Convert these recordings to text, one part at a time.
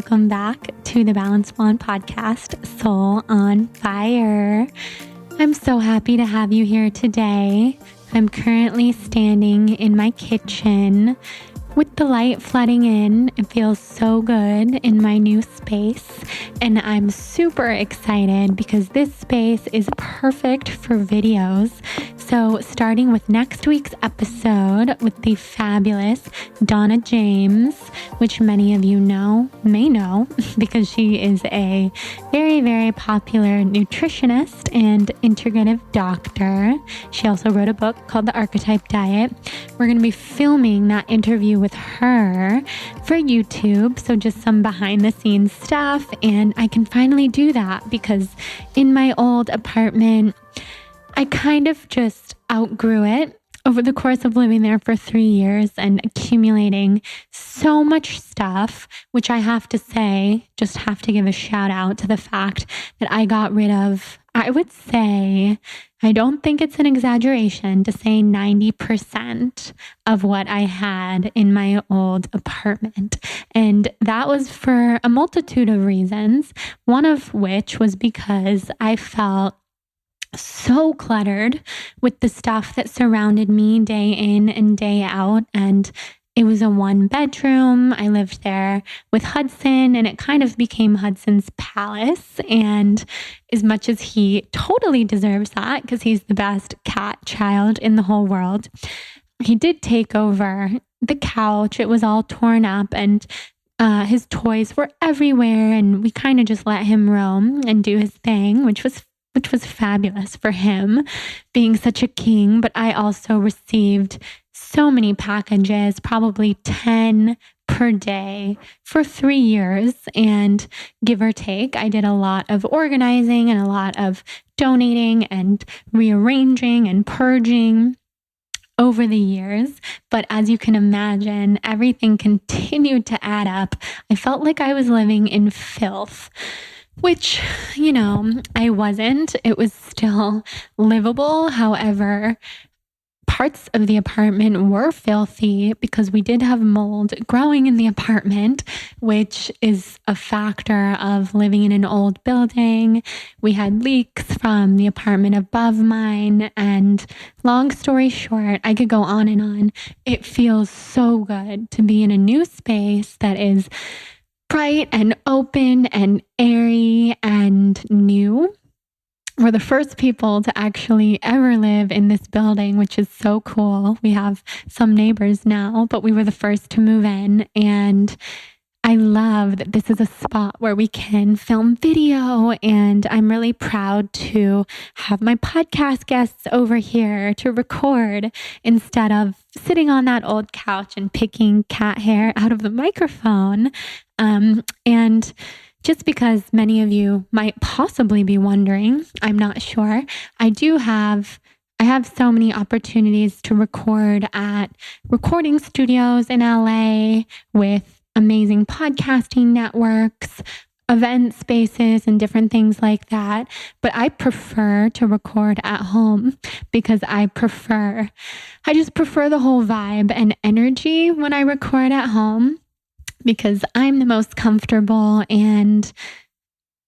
welcome back to the Balance Blonde podcast, Soul on Fire. I'm so happy to have you here today. I'm currently standing in my kitchen with the light flooding in. It feels so good in my new space, and I'm super excited because this space is perfect for videos. So starting with next week's episode with the fabulous Donna James, which many of you may know because she is a very, very popular nutritionist and integrative doctor. She also wrote a book called The Archetype Diet. We're going to be filming that interview with her for YouTube. So just some behind the scenes stuff. And I can finally do that because in my old apartment, I kind of just outgrew it over the course of living there for 3 years and accumulating so much stuff, which I have to say, just have to give a shout out to the fact that I got rid of, I would say, I don't think it's an exaggeration to say 90% of what I had in my old apartment. And that was for a multitude of reasons, one of which was because I felt so cluttered with the stuff that surrounded me day in and day out. And it was a 1-bedroom. I lived there with Hudson, and it kind of became Hudson's palace. And as much as he totally deserves that, because he's the best cat child in the whole world, he did take over the couch. It was all torn up, and his toys were everywhere. And we kind of just let him roam and do his thing, which was fabulous for him being such a king. But I also received so many packages, probably 10 per day for 3 years. And give or take, I did a lot of organizing and a lot of donating and rearranging and purging over the years. But as you can imagine, everything continued to add up. I felt like I was living in filth, which, I wasn't. It was still livable. However, parts of the apartment were filthy because we did have mold growing in the apartment, which is a factor of living in an old building. We had leaks from the apartment above mine. And long story short, I could go on and on. It feels so good to be in a new space that is bright and open and airy and new. We're the first people to actually ever live in this building, which is so cool. We have some neighbors now, but we were the first to move in. And I love that this is a spot where we can film video, and I'm really proud to have my podcast guests over here to record instead of sitting on that old couch and picking cat hair out of the microphone. And just because many of you might possibly be wondering, I'm not sure, I have so many opportunities to record at recording studios in LA with amazing podcasting networks, event spaces, and different things like that. But I prefer to record at home because I just prefer the whole vibe and energy when I record at home, because I'm the most comfortable. And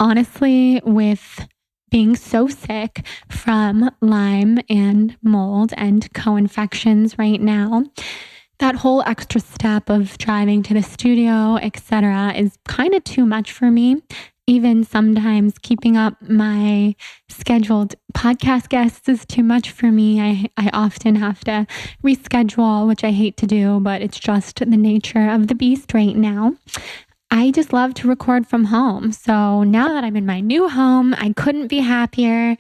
honestly, with being so sick from Lyme and mold and co-infections right now, that whole extra step of driving to the studio, etc., is kind of too much for me. Even sometimes keeping up my scheduled podcast guests is too much for me. I often have to reschedule, which I hate to do, but it's just the nature of the beast right now. I just love to record from home. So now that I'm in my new home, I couldn't be happier.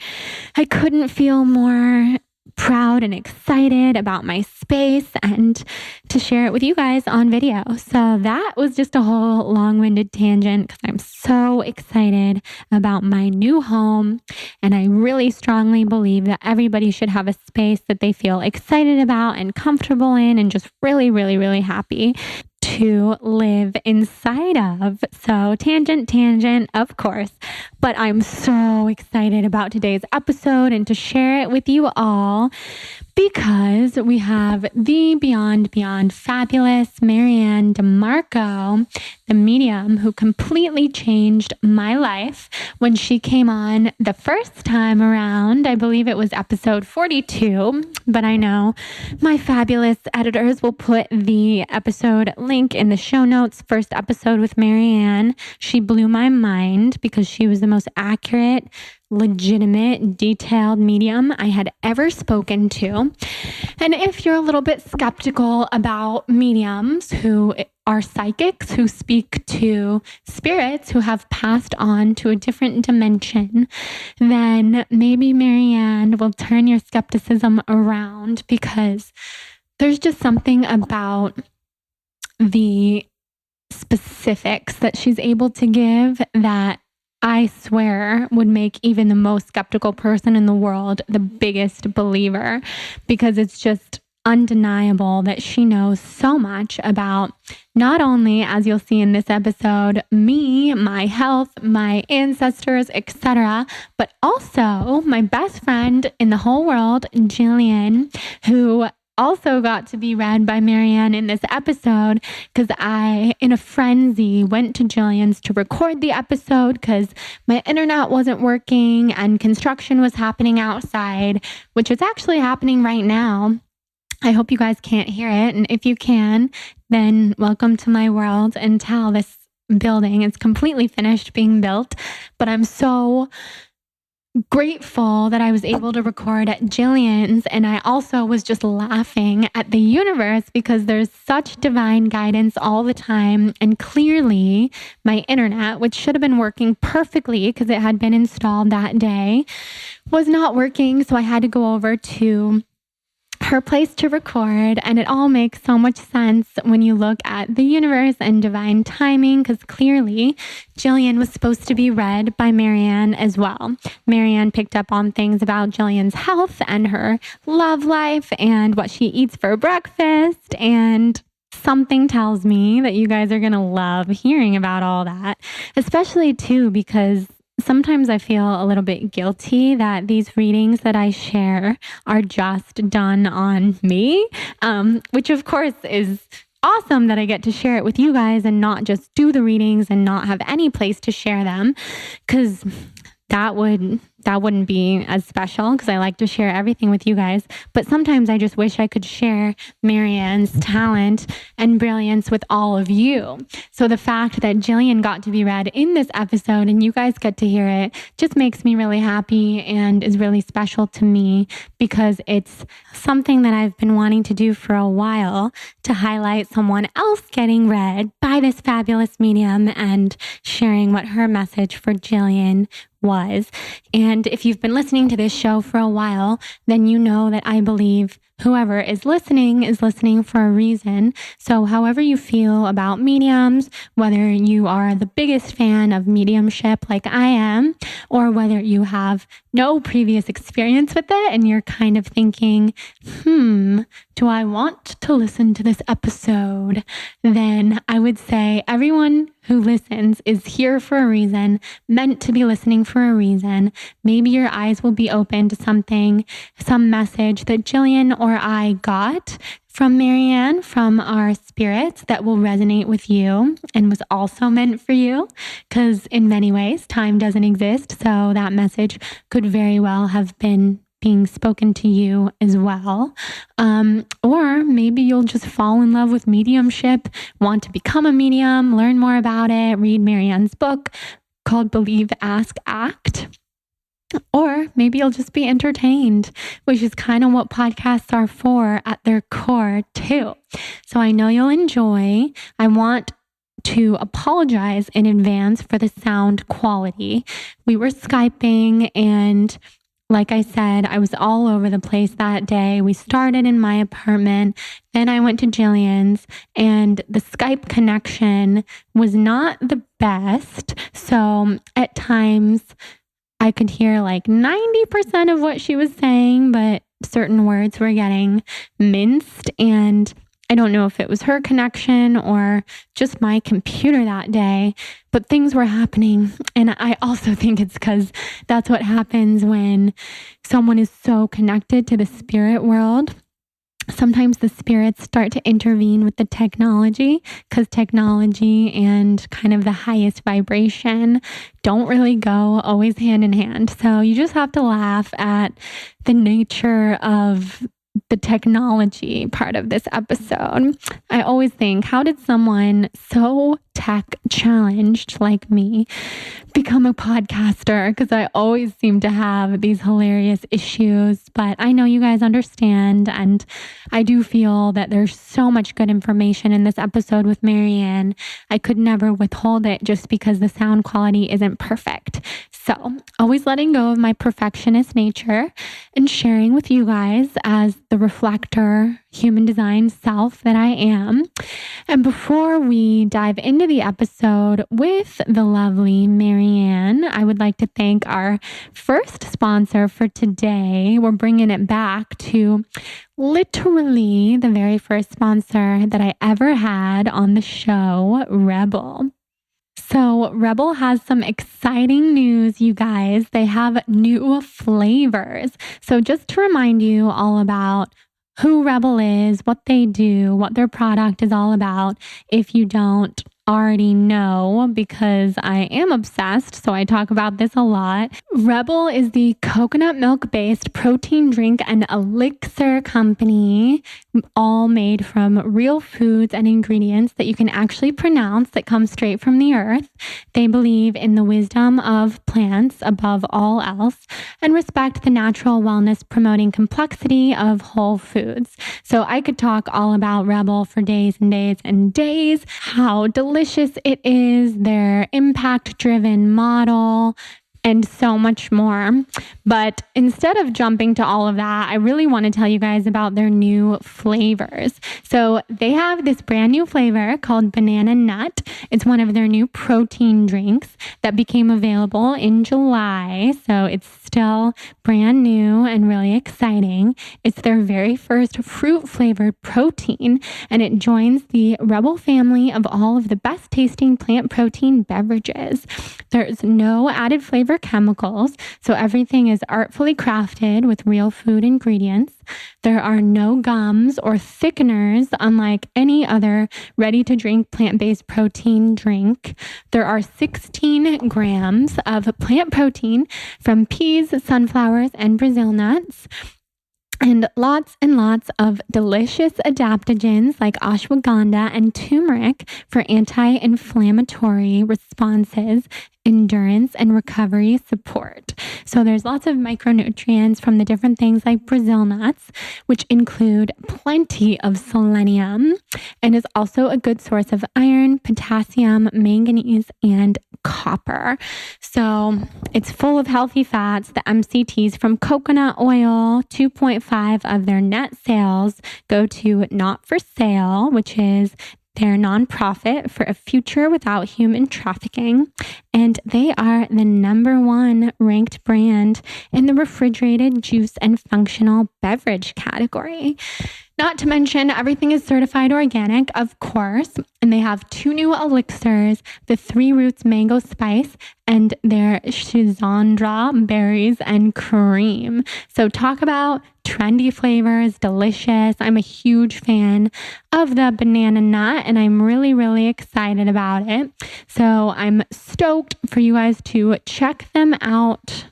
I couldn't feel more proud and excited about my space and to share it with you guys on video. So that was just a whole long-winded tangent because I'm so excited about my new home. And I really strongly believe that everybody should have a space that they feel excited about and comfortable in and just really, really, really happy to live inside of. So tangent, of course, but I'm so excited about today's episode and to share it with you all because we have the beyond fabulous MaryAnn DiMarco, the medium who completely changed my life when she came on the first time around. I believe it was episode 42, but I know my fabulous editors will put the episode link in the show notes. First episode with MaryAnn. She blew my mind because she was the most accurate, legitimate, detailed medium I had ever spoken to. And if you're a little bit skeptical about mediums who are psychics, who speak to spirits who have passed on to a different dimension, then maybe MaryAnn will turn your skepticism around, because there's just something about the specifics that she's able to give that I swear would make even the most skeptical person in the world the biggest believer, because it's just undeniable that she knows so much about not only, as you'll see in this episode, me, my health, my ancestors, etc., but also my best friend in the whole world, Jillian, who also got to be read by MaryAnn in this episode, because I, in a frenzy, went to Jillian's to record the episode because my internet wasn't working and construction was happening outside, which is actually happening right now. I hope you guys can't hear it. And if you can, then welcome to my world until this building is completely finished being built. But I'm so grateful that I was able to record at Jillian's, and I also was just laughing at the universe because there's such divine guidance all the time, and clearly my internet, which should have been working perfectly because it had been installed that day, was not working, so I had to go over to her place to record, and it all makes so much sense when you look at the universe and divine timing, because clearly Jillian was supposed to be read by MaryAnn as well. MaryAnn picked up on things about Jillian's health and her love life and what she eats for breakfast, and something tells me that you guys are going to love hearing about all that, especially too because sometimes I feel a little bit guilty that these readings that I share are just done on me, which of course is awesome that I get to share it with you guys and not just do the readings and not have any place to share them, because that wouldn't be as special, because I like to share everything with you guys. But sometimes I just wish I could share MaryAnn's talent and brilliance with all of you. So the fact that Jillian got to be read in this episode and you guys get to hear it just makes me really happy and is really special to me, because it's something that I've been wanting to do for a while, to highlight someone else getting read by this fabulous medium and sharing what her message for Jillian was. And if you've been listening to this show for a while, then you know that I believe whoever is listening for a reason. So however you feel about mediums, whether you are the biggest fan of mediumship like I am, or whether you have no previous experience with it and you're kind of thinking, do I want to listen to this episode? Then I would say everyone who listens is here for a reason, meant to be listening for a reason. Maybe your eyes will be open to something, some message that Jillian or I got from MaryAnn, from our spirits, that will resonate with you and was also meant for you, because in many ways time doesn't exist, so that message could very well have been being spoken to you as well. Or maybe you'll just fall in love with mediumship, want to become a medium, learn more about it, read MaryAnn's book called Believe, Ask, Act. Or maybe you'll just be entertained, which is kind of what podcasts are for at their core too. So I know you'll enjoy. I want to apologize in advance for the sound quality. We were Skyping, and like I said, I was all over the place that day. We started in my apartment, then I went to Jillian's, and the Skype connection was not the best. So at times I could hear like 90% of what she was saying, but certain words were getting minced, and I don't know if it was her connection or just my computer that day, but things were happening. And I also think it's because that's what happens when someone is so connected to the spirit world. Sometimes the spirits start to intervene with the technology, because technology and kind of the highest vibration don't really go always hand in hand. So you just have to laugh at the nature of the technology part of this episode. I always think, how did someone so tech challenged like me become a podcaster? Because I always seem to have these hilarious issues, but I know you guys understand. And I do feel that there's so much good information in this episode with MaryAnn. I could never withhold it just because the sound quality isn't perfect. So always letting go of my perfectionist nature and sharing with you guys as the reflector, human design self that I am. And before we dive into the episode with the lovely MaryAnn, I would like to thank our first sponsor for today. We're bringing it back to literally the very first sponsor that I ever had on the show, REBBL. So REBBL has some exciting news, you guys. They have new flavors. So just to remind you all about who REBBL is, what they do, what their product is all about, if you don't already know, because I am obsessed, so I talk about this a lot. REBBL is the coconut milk-based protein drink and elixir company, all made from real foods and ingredients that you can actually pronounce, that come straight from the earth. They believe in the wisdom of plants above all else and respect the natural wellness promoting complexity of whole foods. So I could talk all about REBBL for days and days and days, how delicious it is, their impact-driven model, and so much more. But instead of jumping to all of that, I really want to tell you guys about their new flavors. So they have this brand new flavor called Banana Nut. It's one of their new protein drinks that became available in July. So it's still brand new and really exciting. It's their very first fruit flavored protein, and it joins the REBBL family of all of the best tasting plant protein beverages. There's no added flavor chemicals, so everything is artfully crafted with real food ingredients. There are no gums or thickeners, unlike any other ready-to-drink plant-based protein drink. There are 16 grams of plant protein from peas, sunflowers, and Brazil nuts, and lots of delicious adaptogens like ashwagandha and turmeric for anti-inflammatory responses, endurance, and recovery support. So there's lots of micronutrients from the different things like Brazil nuts, which include plenty of selenium and is also a good source of iron, potassium, manganese, and copper. So it's full of healthy fats. The MCTs from coconut oil, 2.5 of their net sales go to Not for Sale, which is their nonprofit for a future without human trafficking. And they are the #1 ranked brand in the refrigerated juice and functional beverage category. Not to mention, everything is certified organic, of course. And they have 2 new elixirs, the 3 Roots Mango Spice and their Shizandra Berries and Cream. So talk about trendy flavors, delicious. I'm a huge fan of the Banana Nut, and I'm really, really excited about it. So I'm stoked for you guys to check them out.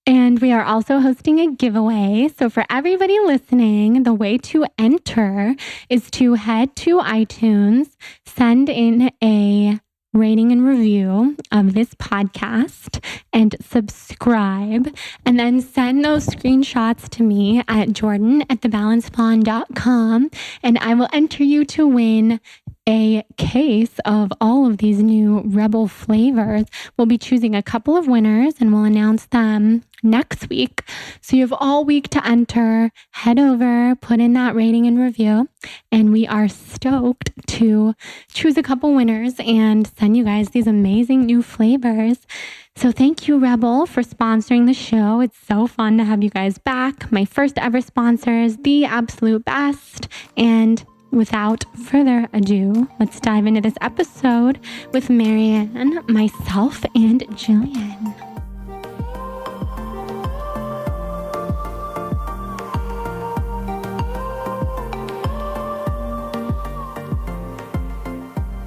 And we are also hosting a giveaway. So for everybody listening, the way to enter is to head to iTunes, send in a rating and review of this podcast, and subscribe, and then send those screenshots to me at jordan@thebalanceplan.com, and I will enter you to win a case of all of these new REBBL flavors. We'll be choosing a couple of winners, and we'll announce them next week. So you have all week to enter. Head over, put in that rating and review, and we are stoked to choose a couple winners and send you guys these amazing new flavors. So thank you, REBBL, for sponsoring the show. It's so fun to have you guys back. My first ever sponsors, the absolute best. And without further ado, let's dive into this episode with MaryAnn, myself, and Jillian.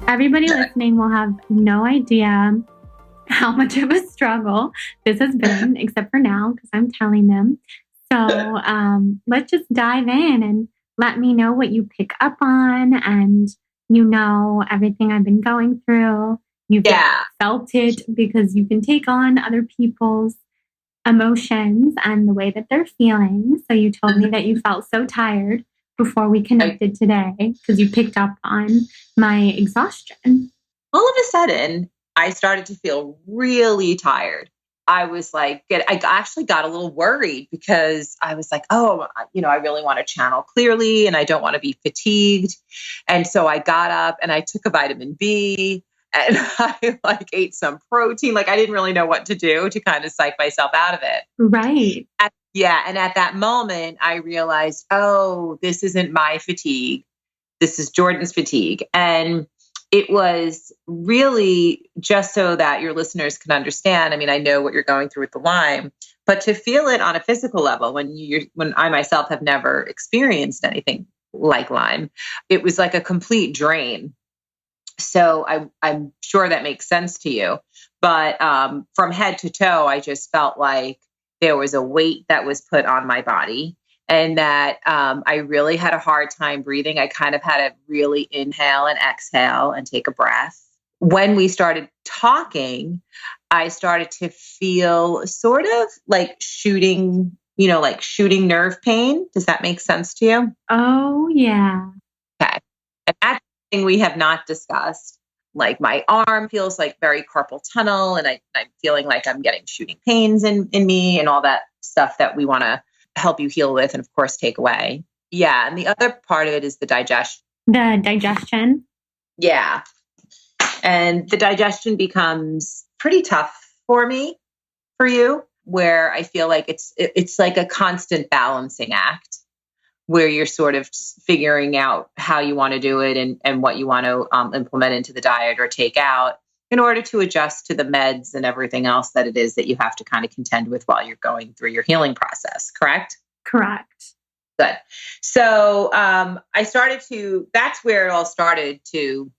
Everybody listening will have no idea how much of a struggle this has been, except for now, because I'm telling them. So let's just dive in and let me know what you pick up on, and everything I've been going through. You've felt it because you can take on other people's emotions and the way that they're feeling. So you told me that you felt so tired before we connected today because you picked up on my exhaustion. All of a sudden, I started to feel really tired. I was like, I actually got a little worried because I was like, I really want to channel clearly and I don't want to be fatigued. And so I got up and I took a vitamin B and I ate some protein. I didn't really know what to do to kind of psych myself out of it. Right. And at that moment, I realized, this isn't my fatigue. This is Jordan's fatigue. And it was really just so that your listeners can understand. I mean, I know what you're going through with the Lyme, but to feel it on a physical level when I myself have never experienced anything like Lyme, it was like a complete drain. So I'm sure that makes sense to you. But from head to toe, I just felt like there was a weight that was put on my body and that I really had a hard time breathing. I kind of had to really inhale and exhale and take a breath. When we started talking, I started to feel sort of like shooting nerve pain. Does that make sense to you? Oh, yeah. Okay. And that's the thing we have not discussed. Like my arm feels like very carpal tunnel and I'm feeling like I'm getting shooting pains in me and all that stuff that we want to help you heal with and of course take away. Yeah. And the other part of it is the digestion. The digestion? Yeah. And the digestion becomes pretty tough for you, where I feel like it's like a constant balancing act where you're sort of figuring out how you want to do it and what you want to implement into the diet or take out in order to adjust to the meds and everything else that it is that you have to kind of contend with while you're going through your healing process. Correct? Correct. Good. So that's where it all started to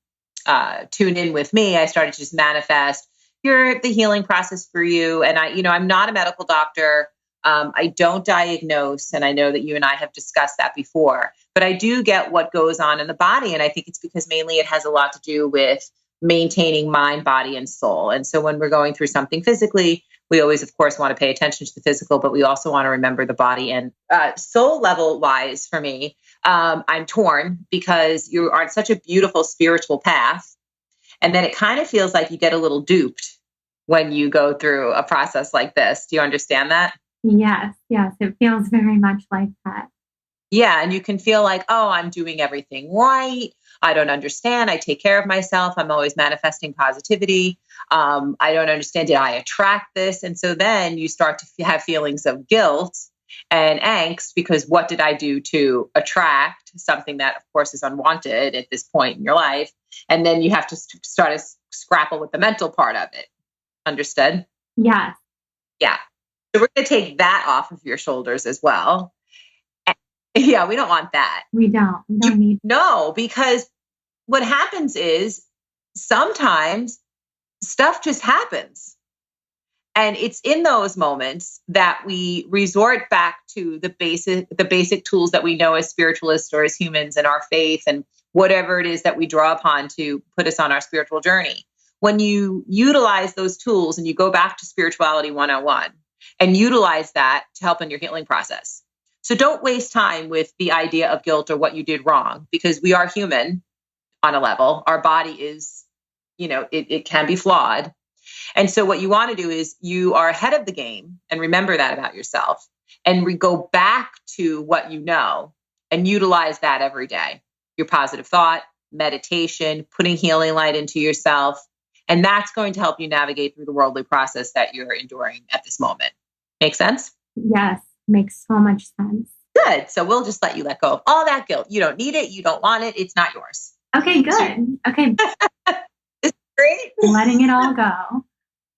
tune in with me. I started to just manifest the healing process for you. And I'm not a medical doctor. I don't diagnose, and I know that you and I have discussed that before, but I do get what goes on in the body. And I think it's because mainly it has a lot to do with maintaining mind, body, and soul. And so when we're going through something physically, we always, of course, want to pay attention to the physical, but we also want to remember the body. And soul level wise for me, I'm torn because you are on such a beautiful spiritual path. And then it kind of feels like you get a little duped when you go through a process like this. Do you understand that? Yes, it feels very much like that. Yeah, and you can feel like, I'm doing everything right. I don't understand. I take care of myself. I'm always manifesting positivity. I don't understand. Did I attract this? And so then you start to have feelings of guilt and angst because what did I do to attract something that, of course, is unwanted at this point in your life? And then you have to start to scrapple with the mental part of it. Understood? Yes. Yeah. So we're going to take that off of your shoulders as well. And, yeah, we don't want that. We don't need. No, because what happens is sometimes stuff just happens. And it's in those moments that we resort back to the basic tools that we know as spiritualists or as humans and our faith and whatever it is that we draw upon to put us on our spiritual journey. When you utilize those tools and you go back to Spirituality 101, and utilize that to help in your healing process. So don't waste time with the idea of guilt or what you did wrong, because we are human on a level. Our body is, it can be flawed. And so what you want to do is you are ahead of the game and remember that about yourself and go back to what you know and utilize that every day. Your positive thought, meditation, putting healing light into yourself. And that's going to help you navigate through the worldly process that you're enduring at this moment. Make sense? Yes, makes so much sense. Good. So we'll just let you let go of all that guilt. You don't need it. You don't want it. It's not yours. Okay, good. Okay. It's great. Letting it all go.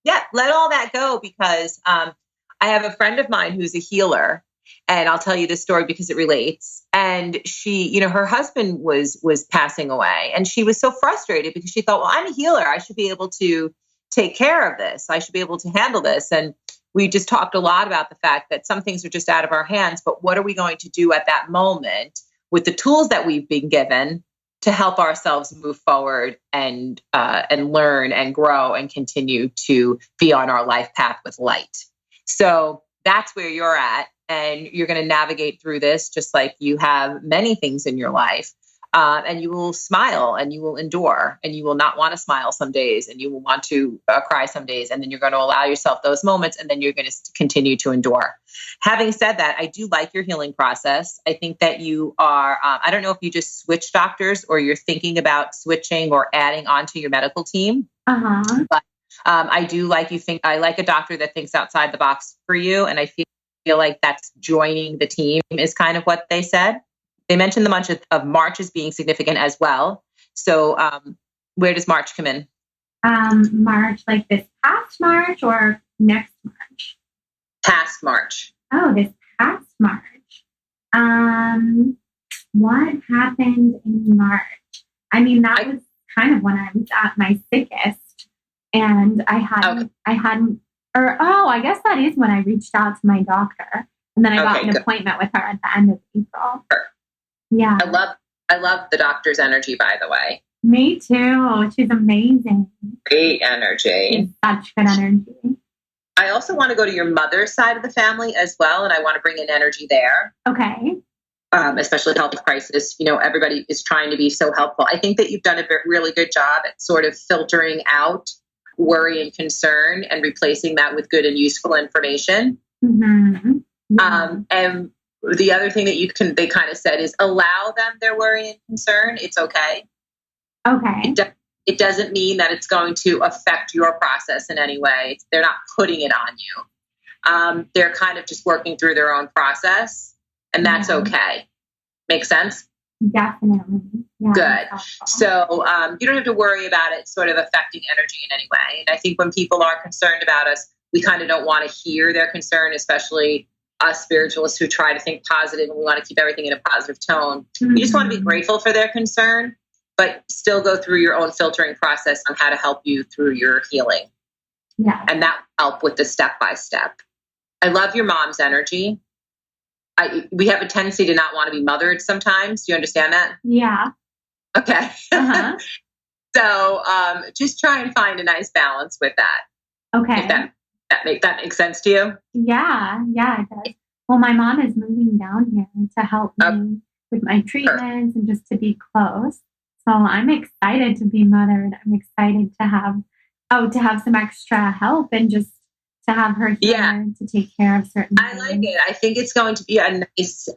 Yeah, let all that go because I have a friend of mine who's a healer, and I'll tell you this story because it relates. And she, her husband was passing away, and she was so frustrated because she thought, well, I'm a healer. I should be able to take care of this. I should be able to handle this. And we just talked a lot about the fact that some things are just out of our hands, but what are we going to do at that moment with the tools that we've been given to help ourselves move forward and learn and grow and continue to be on our life path with light. So that's where you're at. And you're going to navigate through this just like you have many things in your life. And you will smile and you will endure, and you will not want to smile some days, and you will want to cry some days. And then you're going to allow yourself those moments, and then you're going to continue to endure. Having said that, I do like your healing process. I think that you are, I don't know if you just switched doctors or you're thinking about switching or adding on to your medical team. But I do like I like a doctor that thinks outside the box for you. And I feel like that's joining the team is kind of what they said. They mentioned the month of March as being significant as well. So where does March come in? March, like this past March or next March? Past March. Oh, this past March. What happened in March? I mean, that was kind of when I was at my sickest, and I guess that is when I reached out to my doctor, and then I got an appointment with her at the end of April. Sure. Yeah. I love the doctor's energy, by the way. Me too. She's amazing. Great energy. She's such good energy. I also want to go to your mother's side of the family as well, and I want to bring in energy there. Okay. Especially health crisis. Everybody is trying to be so helpful. I think that you've done a really good job at sort of filtering out worry and concern and replacing that with good and useful information. Mm-hmm. Yeah. And the other thing that they kind of said is allow them their worry and concern. It's okay. Okay. It doesn't mean that it's going to affect your process in any way. They're not putting it on you. They're kind of just working through their own process, and that's okay. Make sense? Definitely. Yeah, good. So you don't have to worry about it sort of affecting energy in any way. And I think when people are concerned about us, we kind of don't want to hear their concern, especially us spiritualists who try to think positive and we want to keep everything in a positive tone. Mm-hmm. You just want to be grateful for their concern, but still go through your own filtering process on how to help you through your healing. Yeah. And that will help with the step-by-step. I love your mom's energy. We have a tendency to not want to be mothered sometimes. Do you understand that? Yeah. Okay. Uh-huh. So just try and find a nice balance with that. Okay. If that makes sense to you? Yeah, it does. Well, my mom is moving down here to help me with my treatments and just to be close. So I'm excited to be mothered. I'm excited to have some extra help and just to have her here to take care of certain things. I like it. I think it's going to be a nice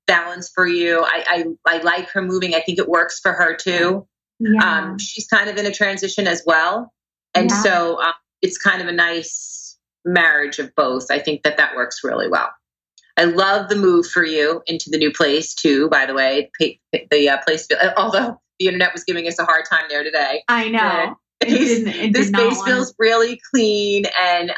balance for you. I like her moving. I think it works for her too. Yeah. She's kind of in a transition as well. And so it's kind of a nice marriage of both. I think that works really well. I love the move for you into the new place too, by the way. The place, although the internet was giving us a hard time there today. I know. The space feels really clean. And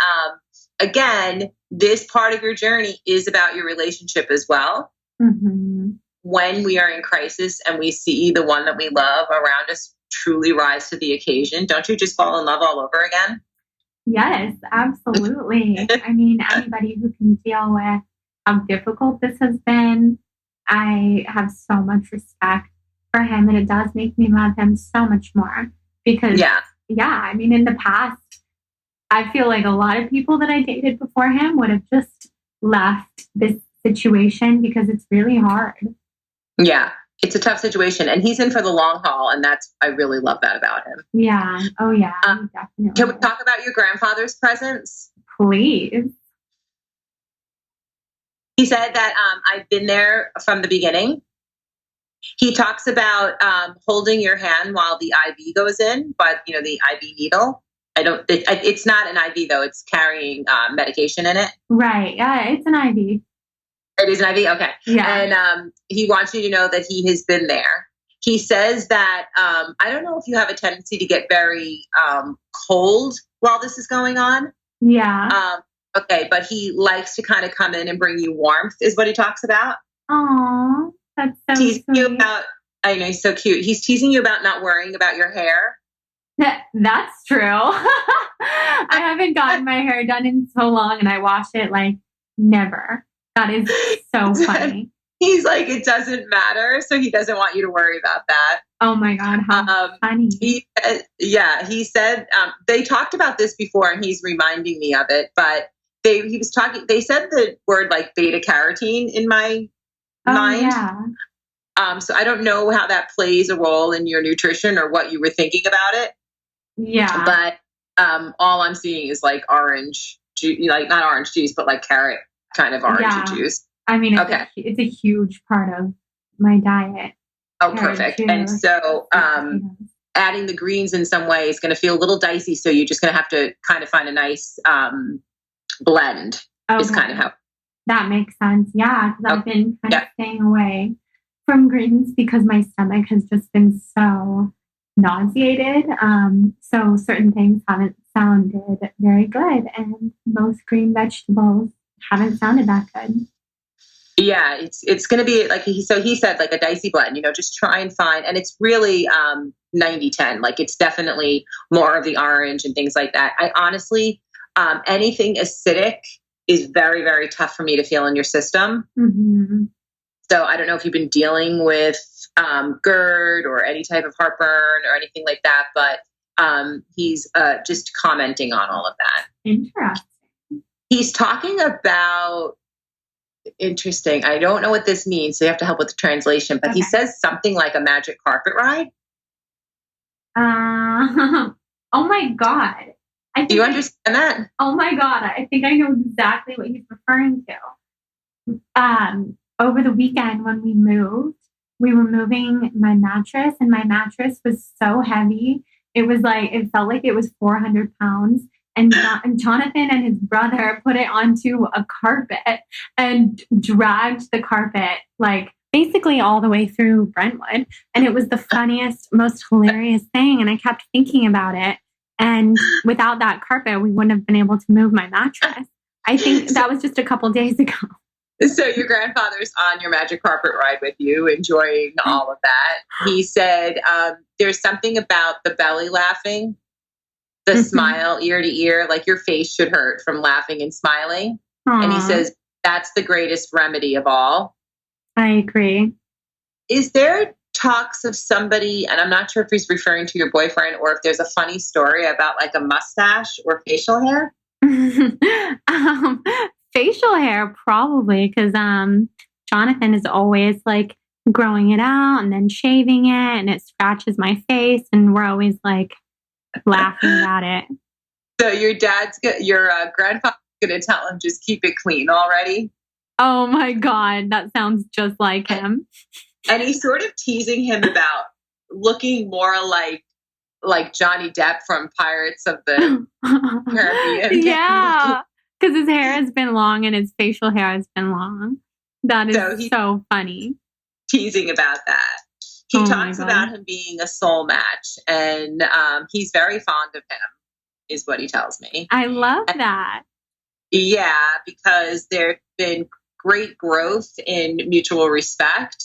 again, this part of your journey is about your relationship as well. Mm-hmm. When we are in crisis and we see the one that we love around us truly rise to the occasion, don't you just fall in love all over again? Yes, absolutely. I mean, anybody who can deal with how difficult this has been, I have so much respect for him, and it does make me love him so much more because, I mean, in the past, I feel like a lot of people that I dated before him would have just left this situation because it's really hard. Yeah, it's a tough situation, and he's in for the long haul, and I really love that about him. Yeah. Oh, yeah, definitely. Can we talk about your grandfather's presence? Please. He said that I've been there from the beginning. He talks about holding your hand while the IV goes in, but the IV needle. It's not an IV though. It's carrying medication in it. Right. Yeah, it's an IV. It is an IV? Okay. Yeah. And he wants you to know that he has been there. He says that, I don't know if you have a tendency to get very cold while this is going on. Yeah. Okay, but he likes to kind of come in and bring you warmth, is what he talks about. Aw, that's so Teasing sweet. you about, I know, he's so cute. He's teasing you about not worrying about your hair. That's true. I haven't gotten my hair done in so long, and I wash it like never. That is so funny. He's like, it doesn't matter, so he doesn't want you to worry about that. Oh my God, how funny. He said, they talked about this before, and he's reminding me of it, but they said the word like beta carotene in my mind. Yeah. So I don't know how that plays a role in your nutrition or what you were thinking about it. Yeah. But all I'm seeing is like orange juice, like not orange juice, but like carrot kind of orange juice. I mean, it's a huge part of my diet. Oh, perfect. Juice, and so adding the greens in some way is going to feel a little dicey. So you're just going to have to kind of find a nice blend. Okay. Is kind of how. That makes sense. Yeah, because I've been kind of staying away from greens because my stomach has just been so nauseated. So certain things haven't sounded very good, and most green vegetables haven't sounded that good. Yeah, it's going to be like he said, like a dicey blend, just try and find, and it's really 90-10, like it's definitely more of the orange and things like that. I honestly, anything acidic is very, very tough for me to feel in your system. Mm-hmm. So I don't know if you've been dealing with GERD or any type of heartburn or anything like that, but he's just commenting on all of that. Interesting. He's talking about, interesting, I don't know what this means, so you have to help with the translation, but he says something like a magic carpet ride. Oh my God. Do you understand that? Oh my God. I think I know exactly what he's referring to. Over the weekend when we moved, we were moving my mattress, and my mattress was so heavy. It felt like it was 400 pounds. And Jonathan and his brother put it onto a carpet and dragged the carpet like basically all the way through Brentwood. And it was the funniest, most hilarious thing. And I kept thinking about it. And without that carpet, we wouldn't have been able to move my mattress. I think that was just a couple days ago. So your grandfather's on your magic carpet ride with you, enjoying all of that. He said there's something about the belly laughing, the smile ear to ear, like your face should hurt from laughing and smiling. Aww. And he says that's the greatest remedy of all. I agree. Is there talks of somebody, and I'm not sure if he's referring to your boyfriend or if there's a funny story about like a mustache or facial hair? Facial hair, probably, because Jonathan is always like growing it out and then shaving it, and it scratches my face, and we're always like laughing at it. So your grandfather's going to tell him just keep it clean already? Oh my God, that sounds just like him. And he's sort of teasing him about looking more like Johnny Depp from Pirates of the Caribbean. Yeah, because his hair has been long and his facial hair has been long. That is so funny. Teasing about that. He talks about him being a soul match, and he's very fond of him, is what he tells me. I love that. Yeah, because there's been great growth in mutual respect.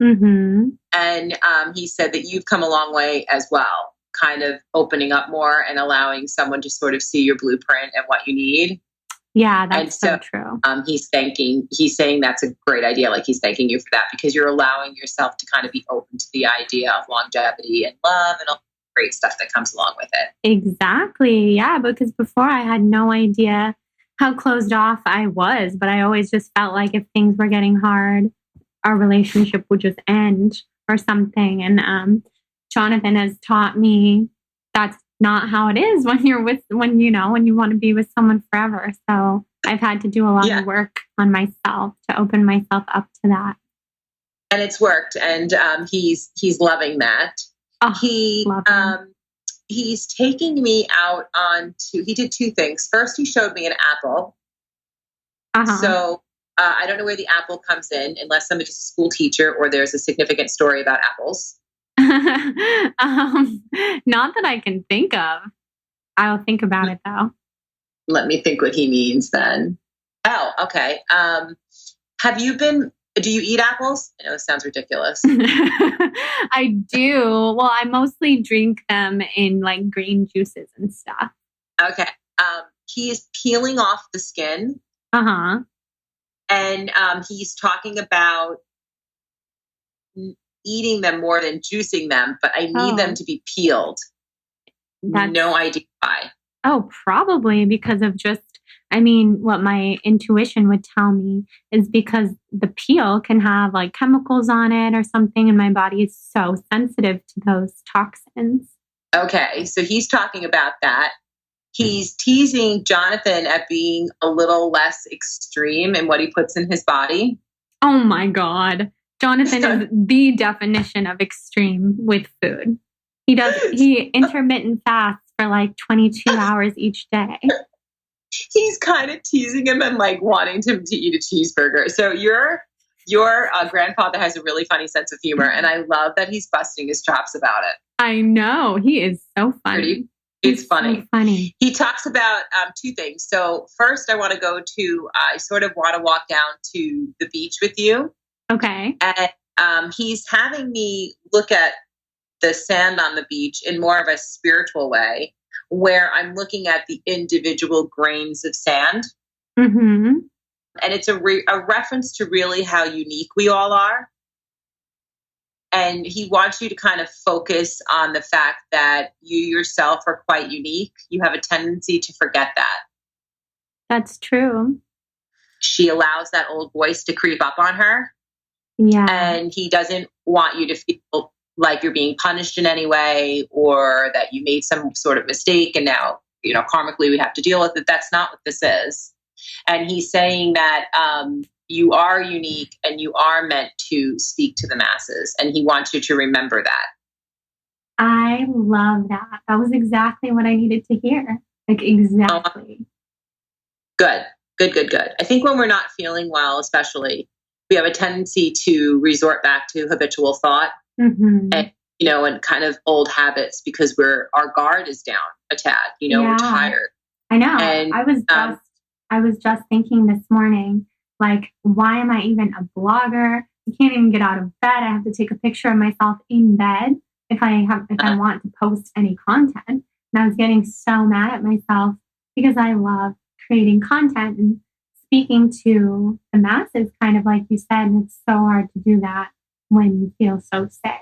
Mm-hmm. And he said that you've come a long way as well, kind of opening up more and allowing someone to sort of see your blueprint and what you need. Yeah, that's so true. He's saying that's a great idea. Like he's thanking you for that because you're allowing yourself to kind of be open to the idea of longevity and love and all the great stuff that comes along with it. Exactly. Yeah, because before I had no idea how closed off I was, but I always just felt like if things were getting hard, our relationship would just end or something. And Jonathan has taught me that's not how it is when you want to be with someone forever. So I've had to do a lot of work on myself to open myself up to that. And it's worked. And he's loving that. Oh, he's taking me out he did two things. First, he showed me an apple. Uh-huh. So I don't know where the apple comes in unless somebody's a school teacher or there's a significant story about apples. Not that I can think of. I'll think about it though. Let me think what he means then. Oh, okay. Do you eat apples? I know this sounds ridiculous. I do. Well, I mostly drink them in like green juices and stuff. Okay. He is peeling off the skin. Uh-huh. And he's talking about eating them more than juicing them, but I need them to be peeled. No idea why. Oh, probably because of what my intuition would tell me is because the peel can have like chemicals on it or something, and my body is so sensitive to those toxins. Okay, so he's talking about that. He's teasing Jonathan at being a little less extreme in what he puts in his body. Oh my God. Jonathan is the definition of extreme with food. He intermittent fasts for like 22 hours each day. He's kind of teasing him and like wanting him to eat a cheeseburger. So your grandfather has a really funny sense of humor, and I love that he's busting his chops about it. I know. He is so funny. It's funny. So funny. He talks about two things. So first, I sort of want to walk down to the beach with you. Okay. And he's having me look at the sand on the beach in more of a spiritual way, where I'm looking at the individual grains of sand. Mm-hmm. And it's a reference to really how unique we all are. And he wants you to kind of focus on the fact that you yourself are quite unique. You have a tendency to forget that. That's true. She allows that old voice to creep up on her. Yeah. And he doesn't want you to feel like you're being punished in any way or that you made some sort of mistake and now, karmically we have to deal with it. That's not what this is. And he's saying that you are unique and you are meant to speak to the masses. And he wants you to remember that. I love that. That was exactly what I needed to hear. Like, exactly. Good. I think when we're not feeling well, especially, we have a tendency to resort back to habitual thought. Mm-hmm. And kind of old habits because our guard is down a tad, we're tired. I know. And I was just thinking this morning, like, why am I even a blogger? I can't even get out of bed. I have to take a picture of myself in bed if I want to post any content. And I was getting so mad at myself because I love creating content and speaking to the masses, kind of like you said. And it's so hard to do that when you feel so sick.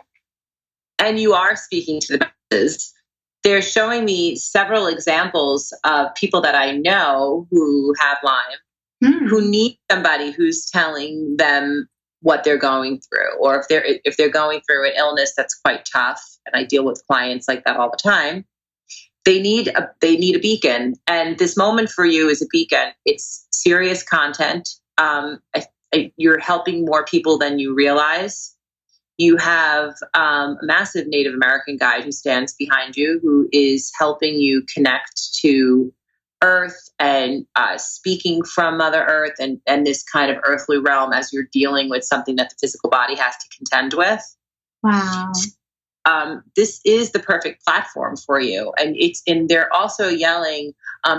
And you are speaking to the masses. They're showing me several examples of people that I know who have Lyme, who need somebody who's telling them what they're going through, or if they're going through an illness that's quite tough. And I deal with clients like that all the time. They need a beacon, and this moment for you is a beacon. It's serious content. You're helping more people than you realize. You have a massive Native American guide who stands behind you, who is helping you connect to Earth and speaking from Mother Earth and this kind of earthly realm as you're dealing with something that the physical body has to contend with. Wow. This is the perfect platform for you. And they're also yelling,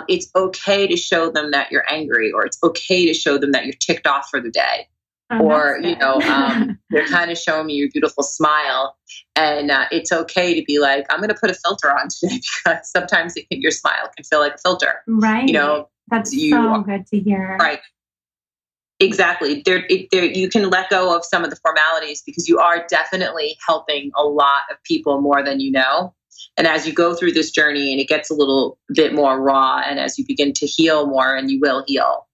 it's okay to show them that you're angry, or it's okay to show them that you're ticked off for the day. Or, they're kind of showing me your beautiful smile. And it's okay to be like, I'm going to put a filter on today because sometimes your smile can feel like a filter. Right. That's so good to hear. Right. Exactly. You can let go of some of the formalities because you are definitely helping a lot of people more than you know. And as you go through this journey and it gets a little bit more raw, and as you begin to heal more, and you will heal,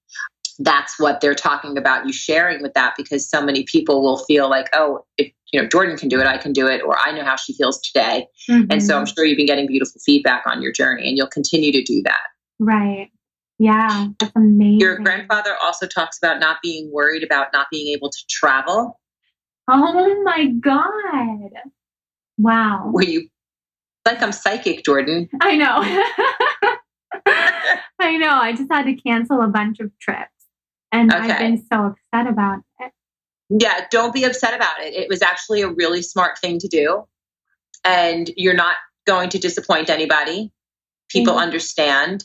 that's what they're talking about, you sharing with that, because so many people will feel like, oh, if Jordan can do it, I can do it, or I know how she feels today. Mm-hmm. And so I'm sure you've been getting beautiful feedback on your journey, and you'll continue to do that. Right. Yeah, that's amazing. Your grandfather also talks about not being worried about not being able to travel. Oh my God. Wow. Were you like, I'm psychic, Jordan? I know. I know. I just had to cancel a bunch of trips. And I've been so upset about it. Yeah, don't be upset about it. It was actually a really smart thing to do. And you're not going to disappoint anybody. People understand.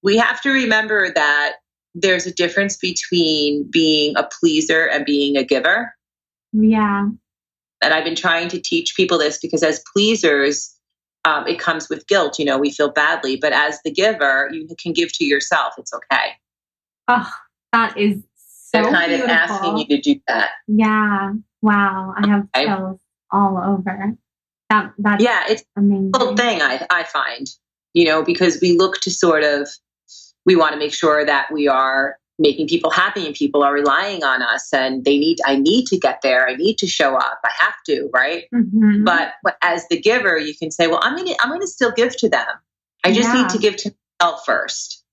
We have to remember that there's a difference between being a pleaser and being a giver. Yeah. And I've been trying to teach people this because as pleasers, it comes with guilt. You know, we feel badly. But as the giver, you can give to yourself. It's okay. Oh, that is so They're kind beautiful. of asking you to do that. Yeah. Wow. I have chills all over. That's it's amazing. A little thing I find, you know, because we look to we want to make sure that we are making people happy and people are relying on us and I need to get there. I need to show up. I have to, right? Mm-hmm. But as the giver, you can say, well, I'm going to still give to them. I just need to give to myself first.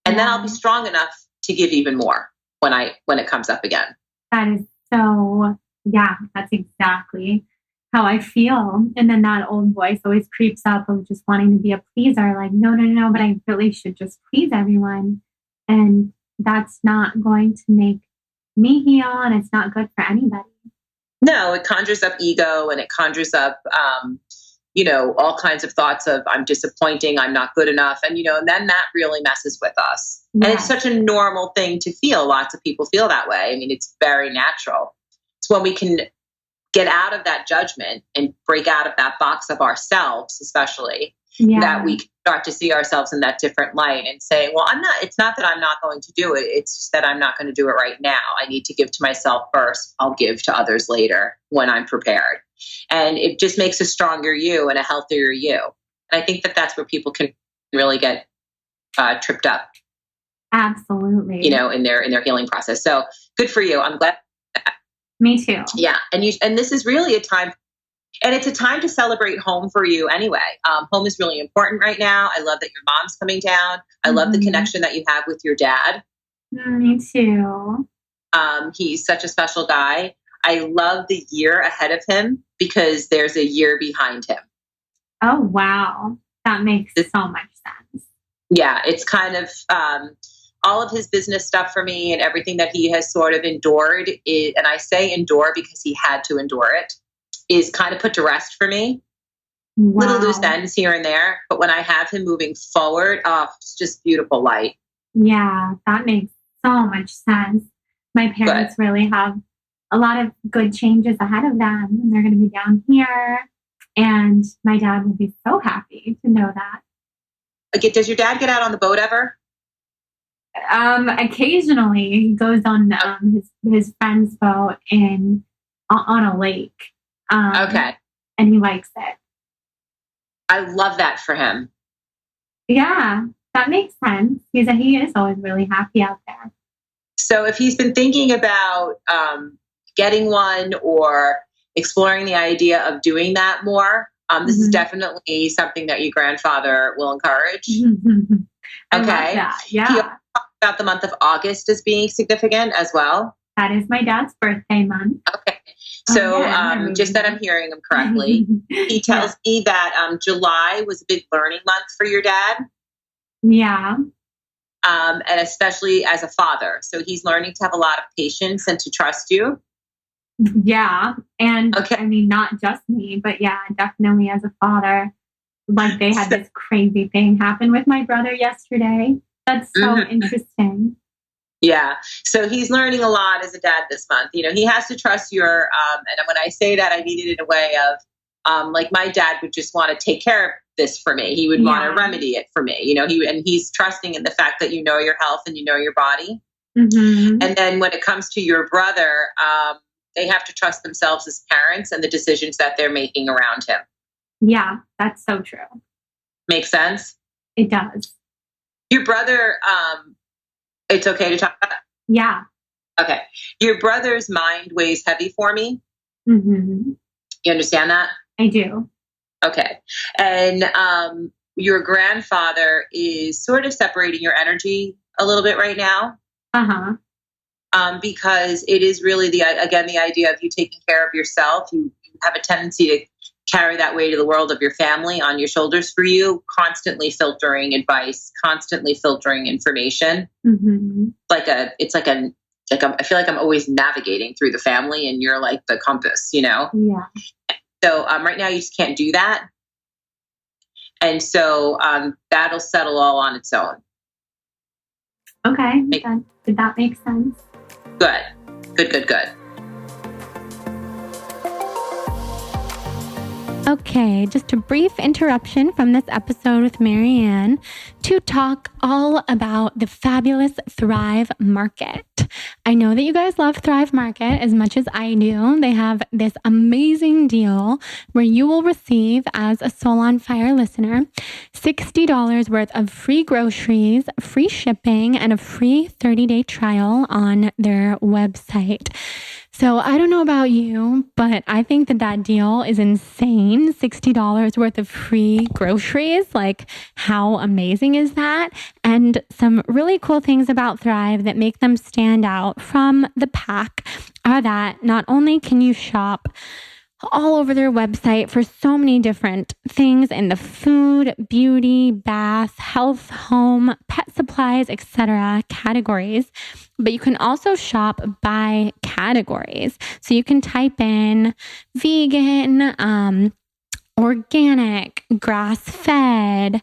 And then I'll be strong enough to give even more when it comes up again. That is that's exactly how I feel. And then that old voice always creeps up of just wanting to be a pleaser. Like, no, but I really should just please everyone. And that's not going to make me heal, and it's not good for anybody. No, it conjures up ego, and it conjures up, all kinds of thoughts of I'm disappointing, I'm not good enough. And, and then that really messes with us. Yes. And it's such a normal thing to feel. Lots of people feel that way. I mean, it's very natural. It's when we can get out of that judgment and break out of that box of ourselves, especially, that we can start to see ourselves in that different light and say, well, it's not that I'm not going to do it. It's just that I'm not going to do it right now. I need to give to myself first. I'll give to others later when I'm prepared. And it just makes a stronger you and a healthier you. And I think that that's where people can really get tripped up. Absolutely. In their healing process. So good for you. I'm glad. Me too. Yeah. And this is really a time. And it's a time to celebrate home for you anyway. Home is really important right now. I love that your mom's coming down. I love the connection that you have with your dad. Me too. He's such a special guy. I love the year ahead of him because there's a year behind him. Oh, wow. That makes so much sense. Yeah, it's kind of all of his business stuff for me and everything that he has sort of endured. And I say endure because he had to endure it. Is kind of put to rest for me. Wow. Little loose ends here and there. But when I have him moving forward, it's just beautiful light. Yeah, that makes so much sense. My parents really have a lot of good changes ahead of them. And they're going to be down here. And my dad will be so happy to know that. Okay, does your dad get out on the boat ever? Occasionally. He goes on his friend's boat on a lake. And he likes it. I love that for him. Yeah, that makes sense. He is always really happy out there. So if he's been thinking about getting one or exploring the idea of doing that more, this is definitely something that your grandfather will encourage. I love that. Yeah. He talked about the month of August as being significant as well. That is my dad's birthday month. Okay. So just that I'm hearing him correctly, he tells me that July was a big learning month for your dad. Yeah. And especially as a father. So he's learning to have a lot of patience and to trust you. Yeah. And I mean, not just me, but definitely as a father. Like they had this crazy thing happen with my brother yesterday. That's so interesting. Yeah. So he's learning a lot as a dad this month. He has to trust your, and when I say that, I mean it in a way of, like my dad would just want to take care of this for me. He would want to remedy it for me. He's trusting in the fact that your health and your body. Mm-hmm. And then when it comes to your brother, they have to trust themselves as parents and the decisions that they're making around him. Yeah, that's so true. Makes sense? It does. Your brother, it's okay to talk about that? Yeah. Okay. Your brother's mind weighs heavy for me. Mm-hmm. You understand that? I do. Okay. And your grandfather is sort of separating your energy a little bit right now. Uh-huh. Because it is really the idea of you taking care of yourself. You have a tendency to carry that weight of the world of your family on your shoulders for you, constantly filtering advice, constantly filtering information. Mm-hmm. I feel like I'm always navigating through the family, and you're like the compass, Yeah. So right now you just can't do that. And so that'll settle all on its own. Okay. Did that make sense? Good. Okay, just a brief interruption from this episode with MaryAnn to talk all about the fabulous Thrive Market. I know that you guys love Thrive Market as much as I do. They have this amazing deal where you will receive, as a Soul on Fire listener, $60 worth of free groceries, free shipping, and a free 30-day trial on their website. So I don't know about you, but I think that deal is insane. $60 worth of free groceries. Like, how amazing is that? And some really cool things about Thrive that make them stand out from the pack are that not only can you shop all over their website for so many different things in the food, beauty, bath, health, home, pet supplies, etc. categories, but you can also shop by categories. So you can type in vegan, organic, grass-fed,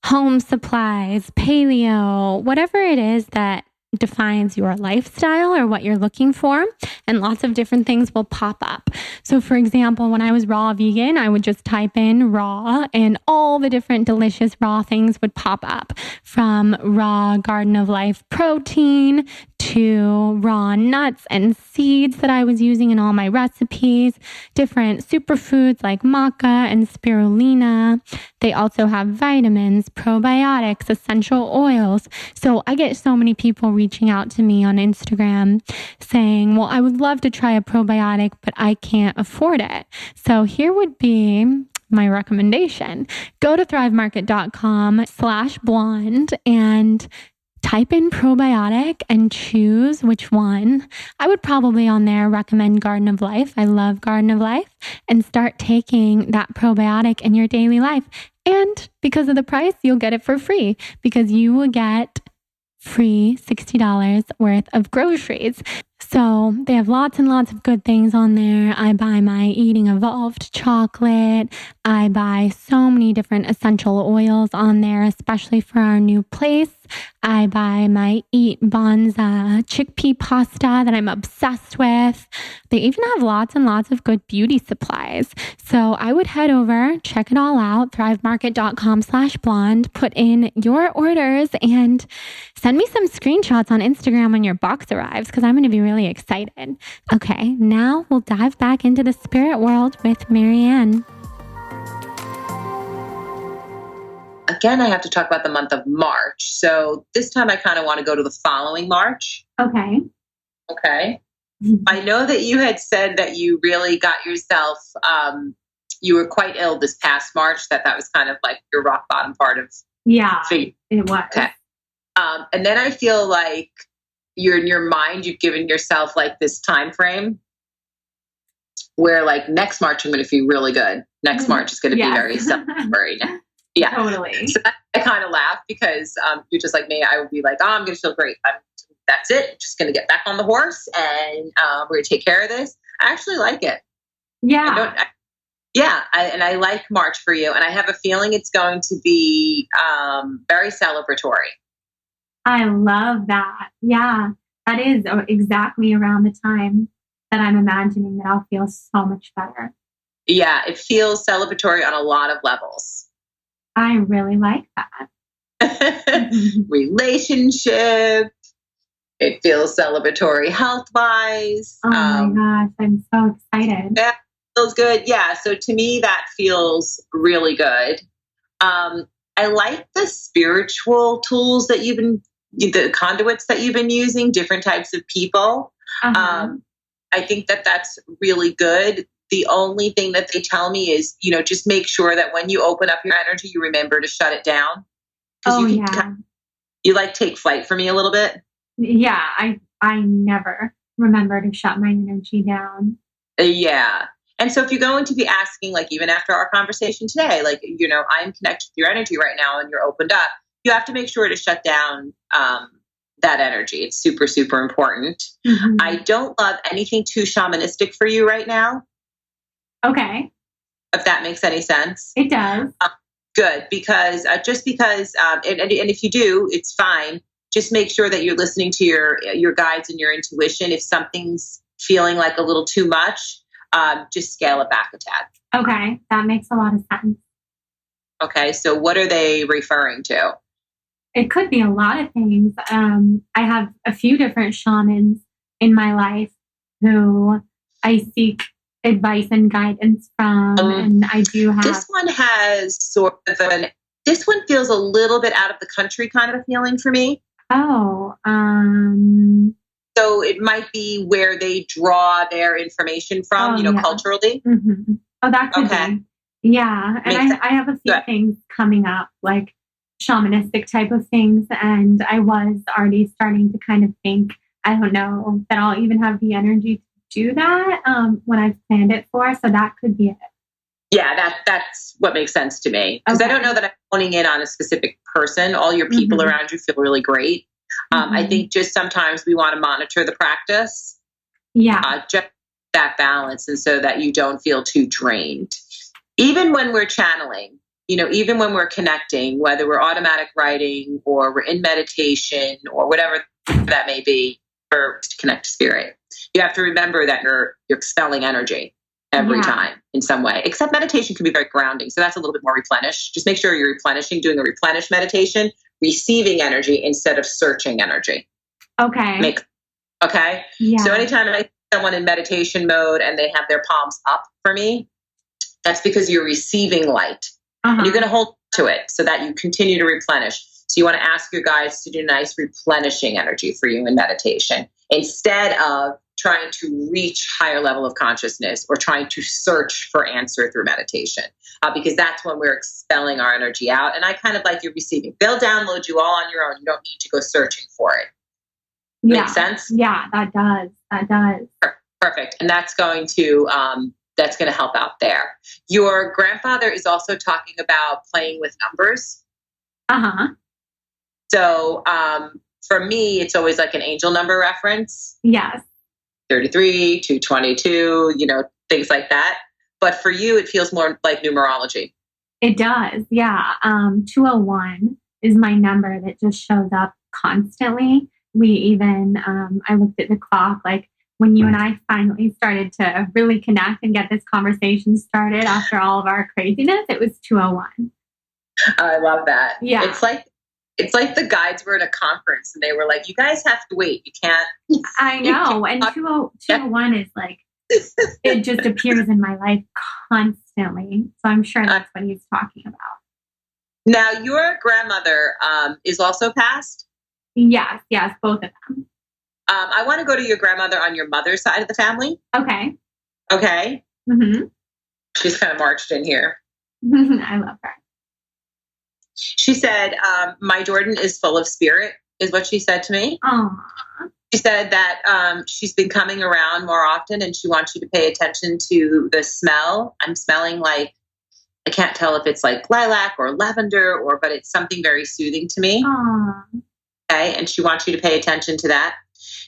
home supplies, paleo, whatever it is that defines your lifestyle or what you're looking for, and lots of different things will pop up. So for example, when I was raw vegan, I would just type in raw and all the different delicious raw things would pop up, from raw Garden of Life protein to raw nuts and seeds that I was using in all my recipes, different superfoods like maca and spirulina. They also have vitamins, probiotics, essential oils. So I get so many people reaching out to me on Instagram saying, well, I would love to try a probiotic, but I can't afford it. So here would be my recommendation. Go to thrivemarket.com/blonde and type in probiotic and choose which one. I would probably on there recommend Garden of Life. I love Garden of Life, and start taking that probiotic in your daily life. And because of the price, you'll get it for free, because you will get free $60 worth of groceries. So they have lots and lots of good things on there. I buy my Eating Evolved chocolate. I buy so many different essential oils on there, especially for our new place. I buy my Eat Bonza chickpea pasta that I'm obsessed with. They even have lots and lots of good beauty supplies. So I would head over, check it all out, thrivemarket.com/blonde, put in your orders, and send me some screenshots on Instagram when your box arrives, because I'm going to be really excited. Okay, now we'll dive back into the spirit world with MaryAnn. Again, I have to talk about the month of March. So this time I kind of want to go to the following March. Okay. I know that you had said that you really got yourself, you were quite ill this past March, that was kind of like your rock bottom part of it was. Okay. And then I feel like you're in your mind, you've given yourself like this time frame where like next March I'm going to feel really good. Next March is going to be very celebratory. Yeah. Totally. So I kind of laugh because you're just like me. I would be like, oh, I'm going to feel great. That's it. Just going to get back on the horse and we're going to take care of this. I actually like it. Yeah. I like March for you. And I have a feeling it's going to be very celebratory. I love that. Yeah. That is exactly around the time that I'm imagining that I'll feel so much better. Yeah. It feels celebratory on a lot of levels. I really like that. Relationship. It feels celebratory health-wise. Oh my gosh, I'm so excited. That feels good. Yeah. So to me, that feels really good. I like the spiritual tools that the conduits that you've been using, different types of people. I think that that's really good. The only thing that they tell me is, just make sure that when you open up your energy, you remember to shut it down. You like take flight for me a little bit. Yeah. I never remember to shut my energy down. Yeah. And so if you're going to be asking, like even after our conversation today, like, I'm connected to your energy right now and you're opened up, you have to make sure to shut down that energy. It's super, super important. Mm-hmm. I don't love anything too shamanistic for you right now. Okay. If that makes any sense. It does. Good. Because and if you do, it's fine. Just make sure that you're listening to your guides and your intuition. If something's feeling like a little too much, just scale it back a tad. Okay. That makes a lot of sense. Okay. So what are they referring to? It could be a lot of things. I have a few different shamans in my life who I seek advice and guidance from. And I do have... This one has sort of this one feels a little bit out of the country kind of a feeling for me. Oh. So it might be where they draw their information from, culturally. Mm-hmm. Oh, that could be. Yeah. And I have a few things coming up, like shamanistic type of things. And I was already starting to kind of think, I don't know, that I'll even have the energy to do that when I've planned it for. So that could be it. Yeah, that's what makes sense to me. Because I don't know that I'm honing in on a specific person. All your people around you feel really great. I think just sometimes we want to monitor the practice. Yeah. Just that balance, and so that you don't feel too drained. Even when we're channeling, even when we're connecting, whether we're automatic writing or we're in meditation or whatever that may be, or to connect to spirit, you have to remember that you're expelling energy every time in some way. Except meditation can be very grounding. So that's a little bit more replenish. Just make sure you're replenishing, doing a replenish meditation, receiving energy instead of searching energy. Okay. Okay? Yeah. So anytime I see someone in meditation mode and they have their palms up for me, that's because you're receiving light. And you're going to hold to it so that you continue to replenish. So you want to ask your guides to do nice replenishing energy for you in meditation instead of trying to reach higher level of consciousness or trying to search for answer through meditation, because that's when we're expelling our energy out. And I kind of like you receiving. They'll download you all on your own. You don't need to go searching for it. Yeah. Make sense? Yeah, that does. That does. Perfect. And that's going to help out there. Your grandfather is also talking about playing with numbers. So for me, it's always like an angel number reference. Yes. 33, 222, things like that. But for you, it feels more like numerology. It does. Yeah. 201 is my number that just shows up constantly. We even, I looked at the clock, like when you and I finally started to really connect and get this conversation started after all of our craziness, it was 201. I love that. Yeah. It's like the guides were at a conference and they were like, you guys have to wait. You can't. I know. And 201 is like, it just appears in my life constantly. So I'm sure that's what he's talking about. Now, your grandmother is also passed? Yes, both of them. I want to go to your grandmother on your mother's side of the family. Okay. Mm-hmm. She's kind of marched in here. I love her. She said, my Jordan is full of spirit, is what she said to me. Aww. She said that she's been coming around more often and she wants you to pay attention to the smell. I'm smelling like, I can't tell if it's like lilac or lavender, but it's something very soothing to me. Aww. Okay, and she wants you to pay attention to that.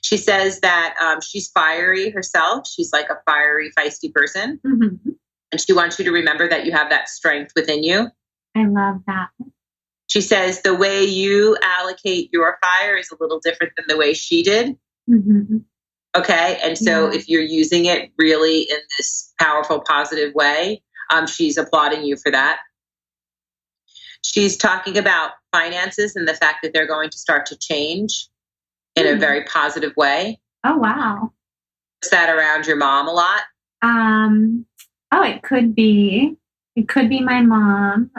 She says that she's fiery herself. She's like a fiery, feisty person. Mm-hmm. And she wants you to remember that you have that strength within you. I love that. She says the way you allocate your fire is a little different than the way she did. Mm-hmm. Okay. And so if you're using it really in this powerful, positive way, she's applauding you for that. She's talking about finances and the fact that they're going to start to change in a very positive way. Oh, wow. Is that around your mom a lot? It could be. It could be my mom.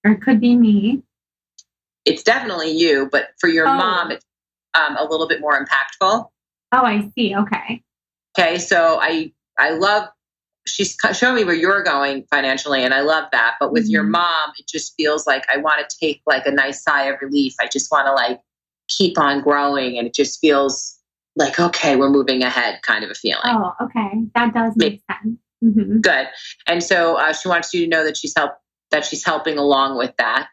Or it could be me. It's definitely you, but for your mom, it's a little bit more impactful. Oh, I see. Okay. Okay, so I love, she's showing me where you're going financially, and I love that. But with your mom, it just feels like I want to take like a nice sigh of relief. I just want to like keep on growing, and it just feels like, okay, we're moving ahead kind of a feeling. Oh, okay. That does make sense. Mm-hmm. Good. And so she wants you to know that she's helping along with that.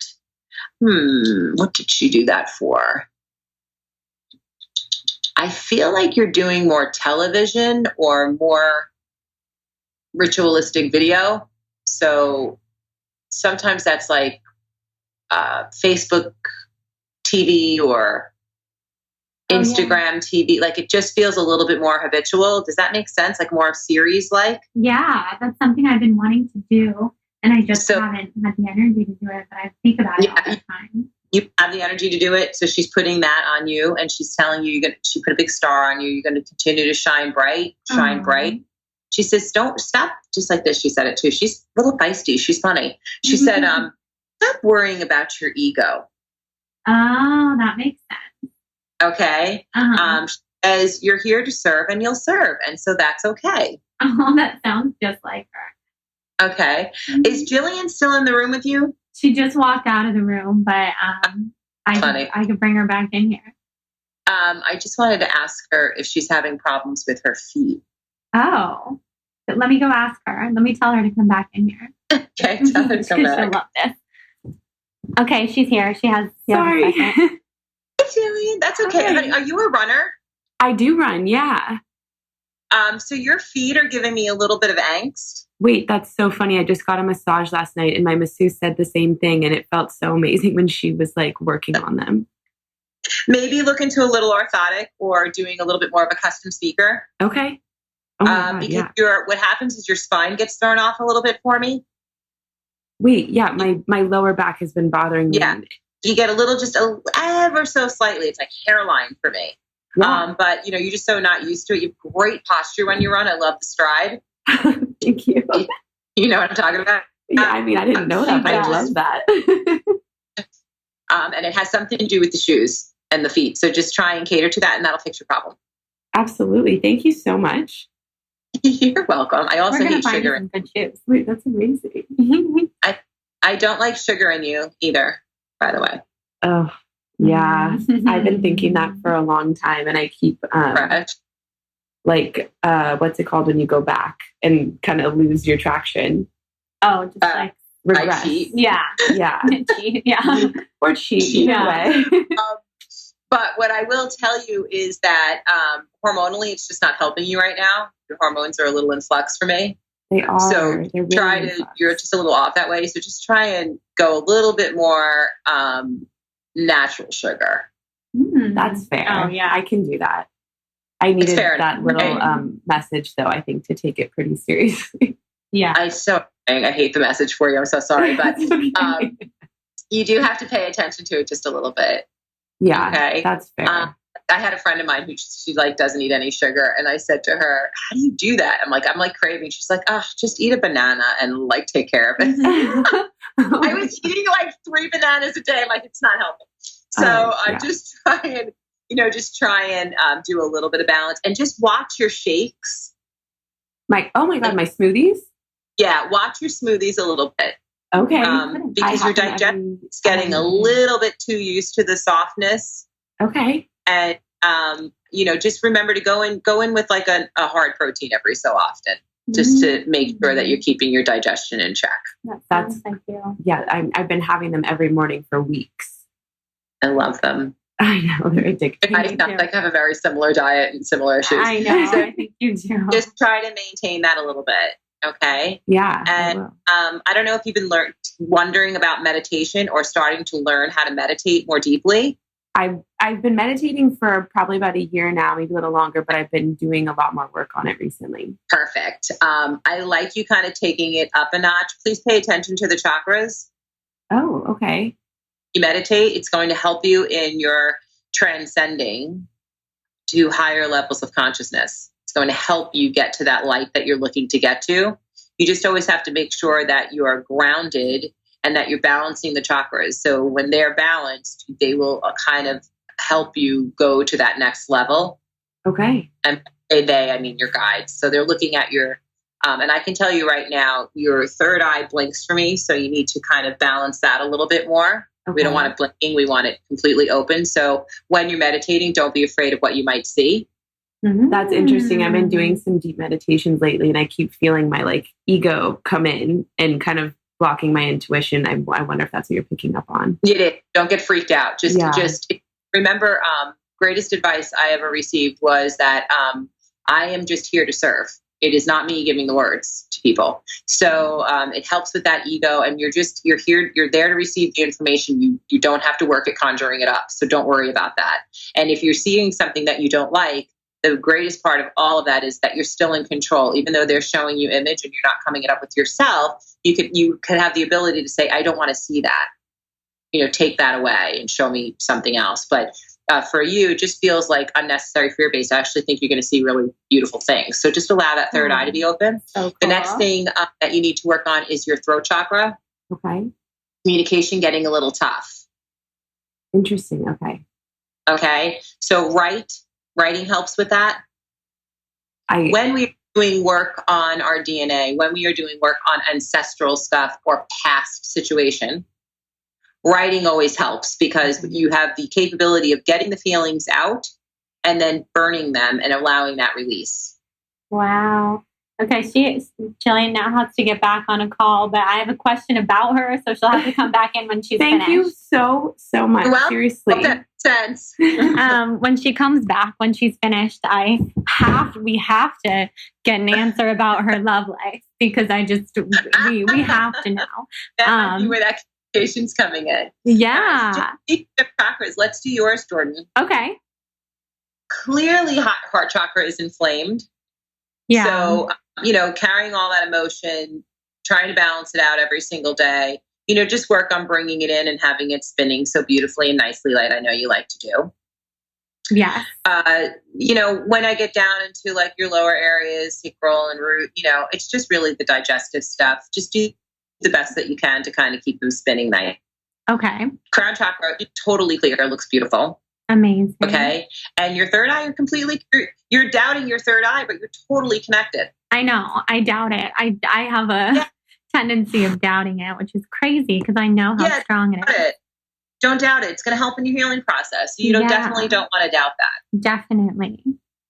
What did she do that for? I feel like you're doing more television or more ritualistic video. So sometimes that's like Facebook TV or Instagram TV. Like it just feels a little bit more habitual. Does that make sense? Like more series like? Yeah, that's something I've been wanting to do. And I just haven't had the energy to do it, but I think about it all the time. You have the energy to do it. So she's putting that on you and she's telling you, she put a big star on you. You're going to continue to shine bright. She says, don't stop. Just like this. She said it too. She's a little feisty. She's funny. She said, stop worrying about your ego. Oh, that makes sense. Okay. She says, you're here to serve and you'll serve. And so that's okay. Oh, that sounds just like her. Okay. Is Jillian still in the room with you? She just walked out of the room, but I could bring her back in here. I just wanted to ask her if she's having problems with her feet. Oh, but let me go ask her. Let me tell her to come back in here. Okay, tell her to come back. She'll love this. Okay, she's here. She has Sorry. Hey, Jillian, that's okay. Hi. Are you a runner? I do run, yeah. So your feet are giving me a little bit of angst. Wait, that's so funny. I just got a massage last night and my masseuse said the same thing and it felt so amazing when she was like working on them. Maybe look into a little orthotic or doing a little bit more of a custom speaker. Okay. Oh my God, because what happens is your spine gets thrown off a little bit for me. Wait, yeah, my lower back has been bothering me. Yeah, you get just ever so slightly. It's like hairline for me. Yeah. But you're just so not used to it. You have great posture when you run. I love the stride. Thank you. You know what I'm talking about? Yeah, I mean, I didn't know that, but I love that. And it has something to do with the shoes and the feet. So just try and cater to that, and that'll fix your problem. Absolutely. Thank you so much. You're welcome. I also hate sugar in good shoes. Wait, that's amazing. I don't like sugar in you either, by the way. Oh, yeah. I've been thinking that for a long time, and I keep what's it called when you go back and kind of lose your traction? Oh, just like regress. Cheat. Yeah. Yeah. Cheat. Yeah. Or cheat, either way. But what I will tell you is that hormonally, it's just not helping you right now. Your hormones are a little in flux for me. They are. So really you're just a little off that way. So just try and go a little bit more natural sugar. That's fair. Oh, yeah. I can do that. I needed that little message, though, I think, to take it pretty seriously. Yeah. I hate the message for you. I'm so sorry. But okay. You do have to pay attention to it just a little bit. Yeah, okay? That's fair. I had a friend of mine who she doesn't eat any sugar. And I said to her, how do you do that? I'm like craving. She's like, just eat a banana and take care of it. I was eating 3 bananas a day. I'm like, it's not helping. So I just try and do a little bit of balance and just watch your shakes. Oh my God, my smoothies? Yeah, watch your smoothies a little bit. Okay. Because your digestion is getting a little bit too used to the softness. Okay. And, just remember to go in with a hard protein every so often, just to make sure that you're keeping your digestion in check. That's thank you. Yeah, I've been having them every morning for weeks. I love them. I know, they're addictive. I sound like I have a very similar diet and similar issues. I know, I think you do. Just try to maintain that a little bit, okay? Yeah. And I don't know if you've been wondering about meditation or starting to learn how to meditate more deeply. I've been meditating for probably about a year now, maybe a little longer, but I've been doing a lot more work on it recently. Perfect. I like you kind of taking it up a notch. Please pay attention to the chakras. Oh, okay. You meditate, it's going to help you in your transcending to higher levels of consciousness. It's going to help you get to that light that you're looking to get to. You just always have to make sure that you are grounded and that you're balancing the chakras. So when they're balanced, they will kind of help you go to that next level. Okay. And I mean your guides. So they're looking at your, and I can tell you right now, your third eye blinks for me. So you need to kind of balance that a little bit more. Okay. We don't want it blinking. We want it completely open. So when you're meditating, don't be afraid of what you might see. That's interesting. I've been doing some deep meditations lately, and I keep feeling my like ego come in and kind of blocking my intuition. I wonder if that's what you're picking up on. You did. Don't get freaked out. Just remember, greatest advice I ever received was that I am just here to serve. It is not me giving the words to people. So it helps with that ego, and you're here, you're there to receive the information. You don't have to work at conjuring it up. So don't worry about that. And if you're seeing something that you don't like, the greatest part of all of that is that you're still in control. Even though they're showing you image and you're not coming it up with yourself, you could have the ability to say, I don't want to see that. Take that away and show me something else. But for you, it just feels like unnecessary fear-based. I actually think you're going to see really beautiful things. So just allow that third eye to be open. So cool. The next thing that you need to work on is your throat chakra. Okay. Communication getting a little tough. Interesting. Okay. So writing helps with that. When we're doing work on our DNA, when we are doing work on ancestral stuff or past situation, writing always helps because you have the capability of getting the feelings out and then burning them and allowing that release. Wow. Okay, Jillian now has to get back on a call, but I have a question about her, so she'll have to come back in when she's finished. Thank you so much. Well, seriously. That makes sense. When she comes back, when she's finished, we have to get an answer about her love life because we have to know. That might be where that communication's coming in. Yeah. Speaking of chakras, let's do yours, Jordan. Okay. Clearly, heart chakra is inflamed. Yeah. So, carrying all that emotion, trying to balance it out every single day, just work on bringing it in and having it spinning so beautifully and nicely, like I know you like to do. Yeah. When I get down into like your lower areas, sacral and root, it's just really the digestive stuff. Just do the best that you can to kind of keep them spinning nice. Okay. Crown chakra, totally clear. It looks beautiful. Amazing. Okay. And your third eye, you're doubting your third eye, but you're totally connected. I know. I doubt it. I have a tendency of doubting it, which is crazy because I know how strong it is. Don't doubt it. It's going to help in your healing process. You definitely don't want to doubt that. Definitely.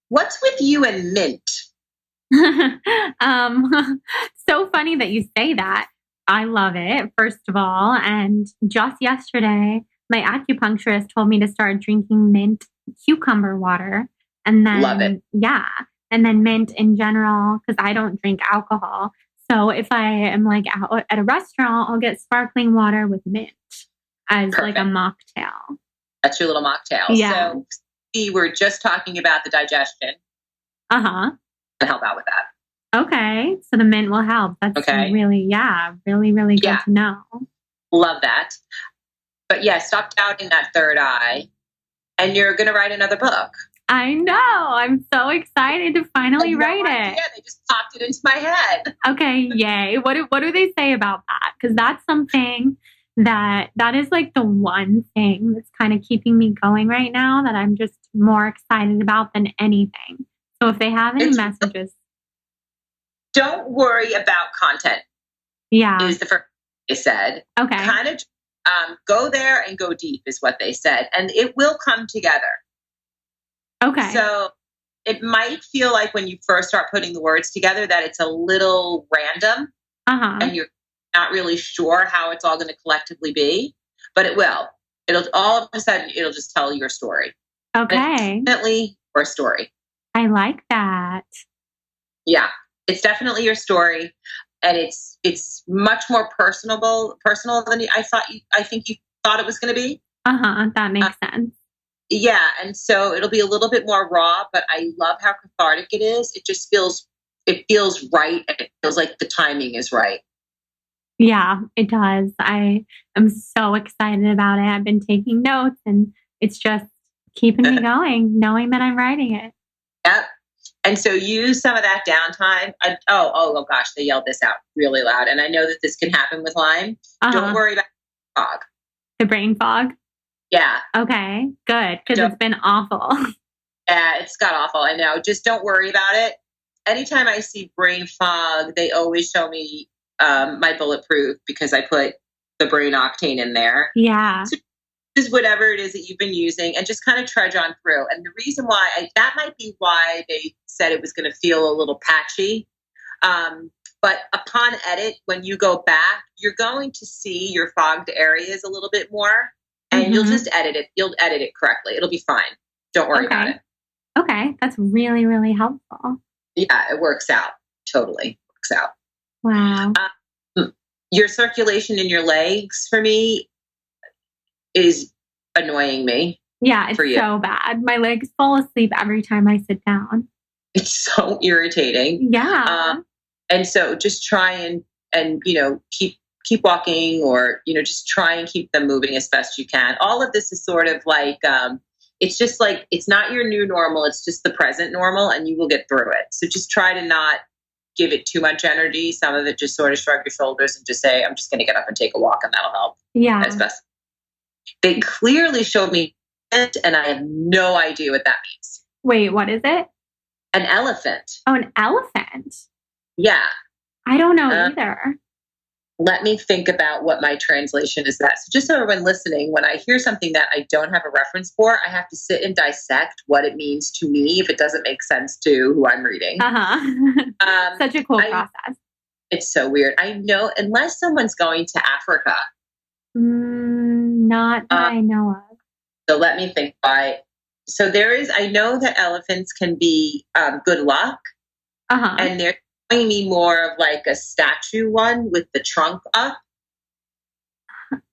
What's with you and mint? So funny that you say that. I love it, first of all. And just yesterday, my acupuncturist told me to start drinking mint cucumber water. And then, love it. Yeah. And then mint in general, because I don't drink alcohol. So if I am like out at a restaurant, I'll get sparkling water with mint as like a mocktail. That's your little mocktail. Yeah. So we were just talking about the digestion. Uh-huh. To help out with that. Okay. So the mint will help. That's really good to know. Love that. But stop doubting that third eye. And you're going to write another book. I know. I'm so excited to finally write it. Yeah, they just popped it into my head. Okay, yay. What do they say about that? Because that's something that is like the one thing that's kind of keeping me going right now that I'm just more excited about than anything. So if they have any messages. Don't worry about content. Yeah. Is the first thing they said. Okay. Kind of go there and go deep is what they said. And it will come together. Okay. So it might feel like when you first start putting the words together that it's a little random. Uh-huh. And you're not really sure how it's all going to collectively be. But it will. It'll all of a sudden, it'll just tell your story. Okay. It's definitely your story. I like that. Yeah. It's definitely your story. And it's much more personal than I think you thought it was going to be. Uh-huh. That makes sense. Yeah. And so it'll be a little bit more raw, but I love how cathartic it is. It just feels right. And it feels like the timing is right. Yeah, it does. I am so excited about it. I've been taking notes and it's just keeping me going, knowing that I'm writing it. Yep. And so use some of that downtime. Oh gosh, they yelled this out really loud. And I know that this can happen with Lyme. Uh-huh. Don't worry about fog. The brain fog? Yeah. Okay, good. Because it's been awful. Yeah, it's got awful. I know. Just don't worry about it. Anytime I see brain fog, they always show me my bulletproof because I put the brain octane in there. Yeah. So use whatever it is that you've been using and just kind of trudge on through. And the reason why, that might be why they said it was going to feel a little patchy. But upon edit, when you go back, you're going to see your fogged areas a little bit more, and you'll just edit it. You'll edit it correctly. It'll be fine. Don't worry about it. Okay. That's really, really helpful. Yeah, it works out. Totally works out. Wow. Your circulation in your legs for me is annoying me. Yeah, it's so bad. My legs fall asleep every time I sit down. It's so irritating. Yeah. And so just try and keep walking, or just try and keep them moving as best you can. All of this is sort of like it's just like, it's not your new normal, it's just the present normal, and you will get through it. So just try to not give it too much energy. Some of it, just sort of shrug your shoulders and just say, I'm just going to get up and take a walk, and that'll help. Yeah. As best. They clearly showed me, and I have no idea what that means. Wait, what is it? An elephant. Oh, an elephant. Yeah. I don't know either. Let me think about what my translation is that. So just so everyone listening, when I hear something that I don't have a reference for, I have to sit and dissect what it means to me if it doesn't make sense to who I'm reading. Such a cool process. It's so weird. I know, unless someone's going to Africa. Not that I know of. So let me think. So I know that elephants can be good luck. And they're showing me more of like a statue one with the trunk up.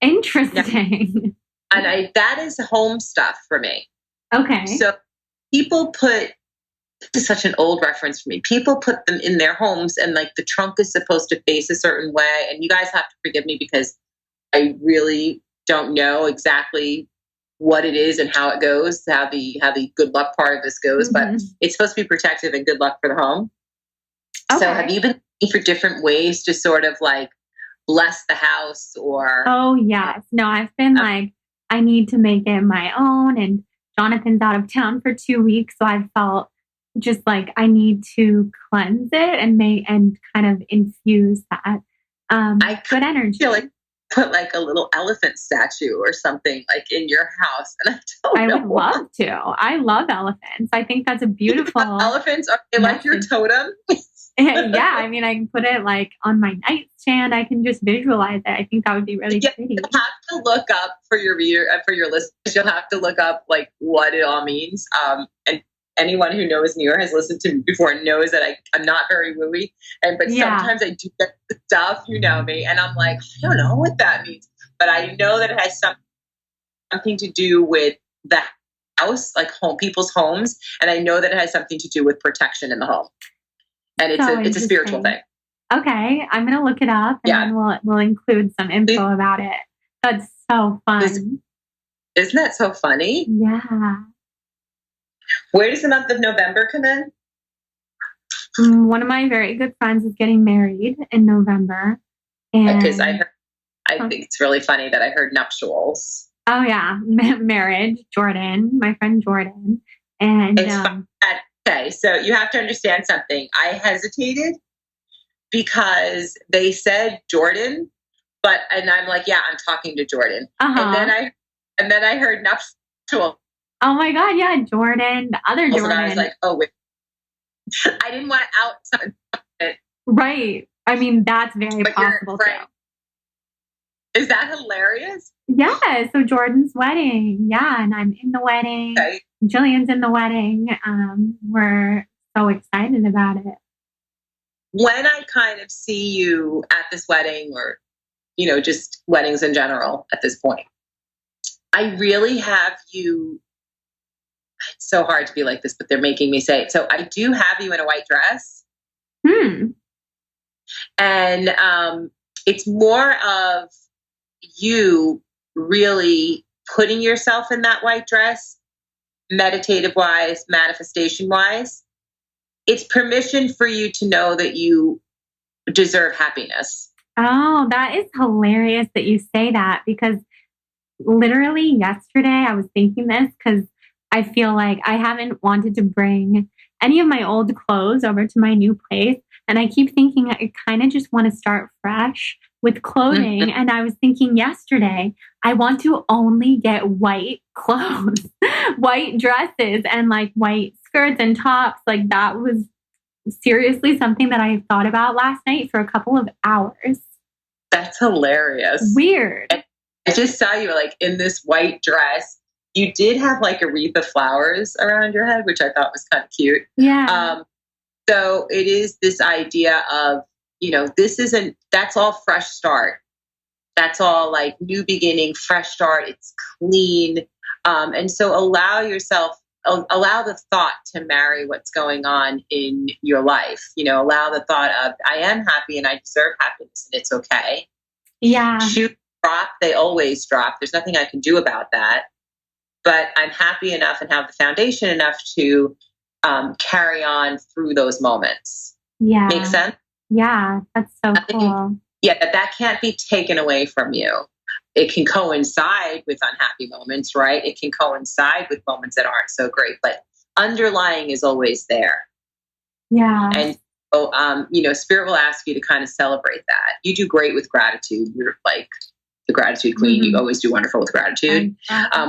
Interesting. And that is home stuff for me. Okay. So this is such an old reference for me. People put them in their homes, and like the trunk is supposed to face a certain way. And you guys have to forgive me because I really don't know exactly what it is and how it goes, how the good luck part of this goes, but it's supposed to be protective and good luck for the home. Okay. So have you been looking for different ways to sort of like bless the house or? Oh, yes. No, I've been like, I need to make it my own, and Jonathan's out of town for 2 weeks. So I felt just like I need to cleanse it and kind of infuse that good energy. Feel like put like a little elephant statue or something like in your house, and I would love to. I love elephants. I think that's a beautiful. Elephants are they like your totem? Yeah, I mean, I can put it like on my nightstand. I can just visualize it. I think that would be really pretty. You have to look up for your reader, for your listeners. You'll have to look up like what it all means. And anyone who knows me or has listened to me before knows that I'm not very wooey. But sometimes I do get the stuff, you know me, and I'm like, I don't know what that means. But I know that it has something to do with the house, like people's homes. And I know that it has something to do with protection in the home. And it's a spiritual thing. Okay. I'm going to look it up, and then we'll include some info about it. That's so fun. Isn't that so funny? Yeah. Where does the month of November come in? One of my very good friends is getting married in November. Because I think it's really funny that I heard nuptials. Oh, yeah. Marriage, Jordan, my friend Jordan. And okay, so you have to understand something. I hesitated because they said Jordan, and I'm like, yeah, I'm talking to Jordan. And then I heard nuptial. Oh my God, yeah, Jordan, the other Jordan. And I was like, oh wait, I didn't want to out something. Right. I mean, that's very possible too. Is that hilarious? Yeah. So Jordan's wedding. Yeah. And I'm in the wedding. Okay. Jillian's in the wedding. We're so excited about it. When I kind of see you at this wedding, or, just weddings in general at this point, I really have you. It's so hard to be like this, but they're making me say it. So I do have you in a white dress. And it's more of you really putting yourself in that white dress, meditative wise, manifestation wise. It's permission for you to know that you deserve happiness. Oh, that is hilarious that you say that, because literally yesterday I was thinking this, because I feel like I haven't wanted to bring any of my old clothes over to my new place. And I keep thinking I kind of just want to start fresh. with clothing. And I was thinking yesterday, I want to only get white clothes, white dresses and like white skirts and tops. Like that was seriously something that I thought about last night for a couple of hours. That's hilarious. Weird. I just saw you like in this white dress. You did have like a wreath of flowers around your head, which I thought was kind of cute. Yeah. So it is this idea of, that's all fresh start. That's all like new beginning, fresh start. It's clean. And so allow the thought to marry what's going on in your life. Allow the thought of, I am happy and I deserve happiness and it's okay. Yeah. Shoot, drop, they always drop. There's nothing I can do about that. But I'm happy enough and have the foundation enough to carry on through those moments. Yeah. Make sense? Yeah, that's so cool. That can't be taken away from you. It can coincide with unhappy moments, right? It can coincide with moments that aren't so great, but underlying is always there. Yeah. And so, Spirit will ask you to kind of celebrate that. You do great with gratitude. You're like the gratitude queen. You always do wonderful with gratitude.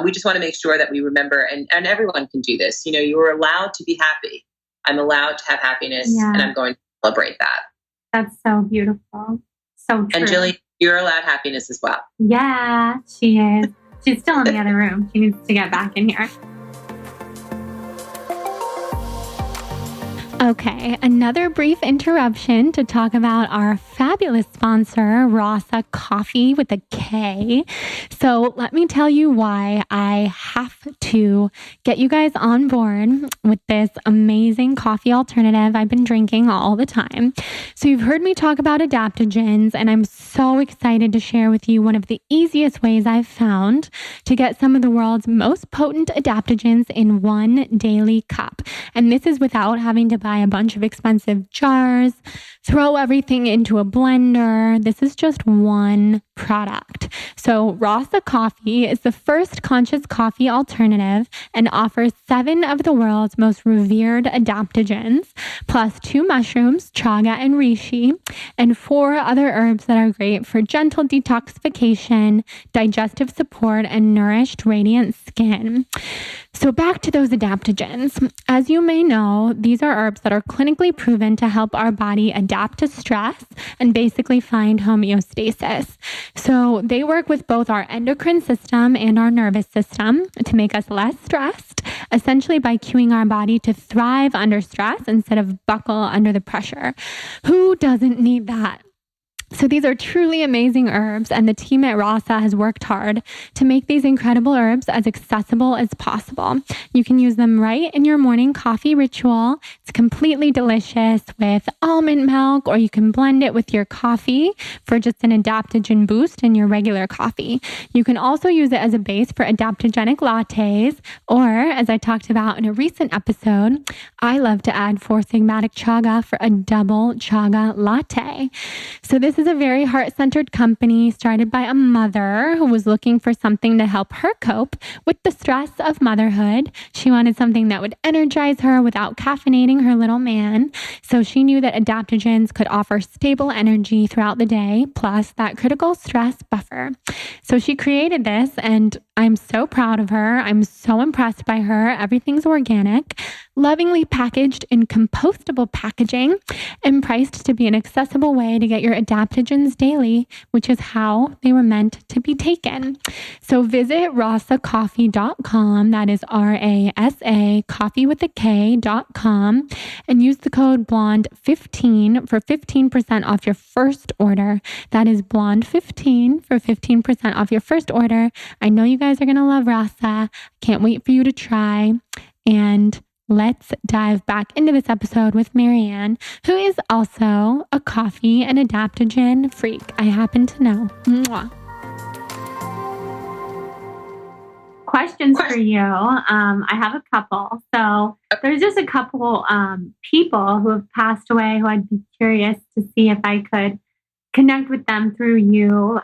We just want to make sure that we remember, and everyone can do this. You are allowed to be happy. I'm allowed to have happiness, and I'm going to celebrate that. That's so beautiful. So true. And Jillian, you're allowed happiness as well. Yeah, she is. She's still in the other room. She needs to get back in here. Okay, another brief interruption to talk about our fabulous sponsor, Rasa Coffee with a K. So let me tell you why I have to get you guys on board with this amazing coffee alternative I've been drinking all the time. So you've heard me talk about adaptogens, and I'm so excited to share with you one of the easiest ways I've found to get some of the world's most potent adaptogens in one daily cup. And this is without having to buy a bunch of expensive jars, throw everything into a blender. This is just one product. So Rasa Coffee is the first conscious coffee alternative and offers 7 of the world's most revered adaptogens, plus 2 mushrooms, chaga and reishi, and 4 other herbs that are great for gentle detoxification, digestive support, and nourished, radiant skin. So back to those adaptogens. As you may know, these are herbs that are clinically proven to help our body adapt to stress and basically find homeostasis. So they work with both our endocrine system and our nervous system to make us less stressed, essentially by cueing our body to thrive under stress instead of buckle under the pressure. Who doesn't need that? So these are truly amazing herbs, and the team at Rasa has worked hard to make these incredible herbs as accessible as possible. You can use them right in your morning coffee ritual. It's completely delicious with almond milk, or you can blend it with your coffee for just an adaptogen boost in your regular coffee. You can also use it as a base for adaptogenic lattes, or as I talked about in a recent episode, I love to add 4-sigmatic chaga for a double chaga latte. So this is a very heart-centered company started by a mother who was looking for something to help her cope with the stress of motherhood. She wanted something that would energize her without caffeinating her little man. So she knew that adaptogens could offer stable energy throughout the day, plus that critical stress buffer. So she created this, and I'm so proud of her. I'm so impressed by her. Everything's organic, lovingly packaged in compostable packaging, and priced to be an accessible way to get your adaptogens daily, which is how they were meant to be taken. So visit rasacoffee.com, that is RASA, coffee with a K.com, and use the code BLONDE15 for 15% off your first order. That is BLONDE15 for 15% off your first order. I know you guys are going to love Rasa. Can't wait for you to try. And let's dive back into this episode with MaryAnn, who is also a coffee and adaptogen freak. I happen to know. Mwah. Questions for you. I have a couple. So there's just a couple people who have passed away who I'd be curious to see if I could connect with them through you.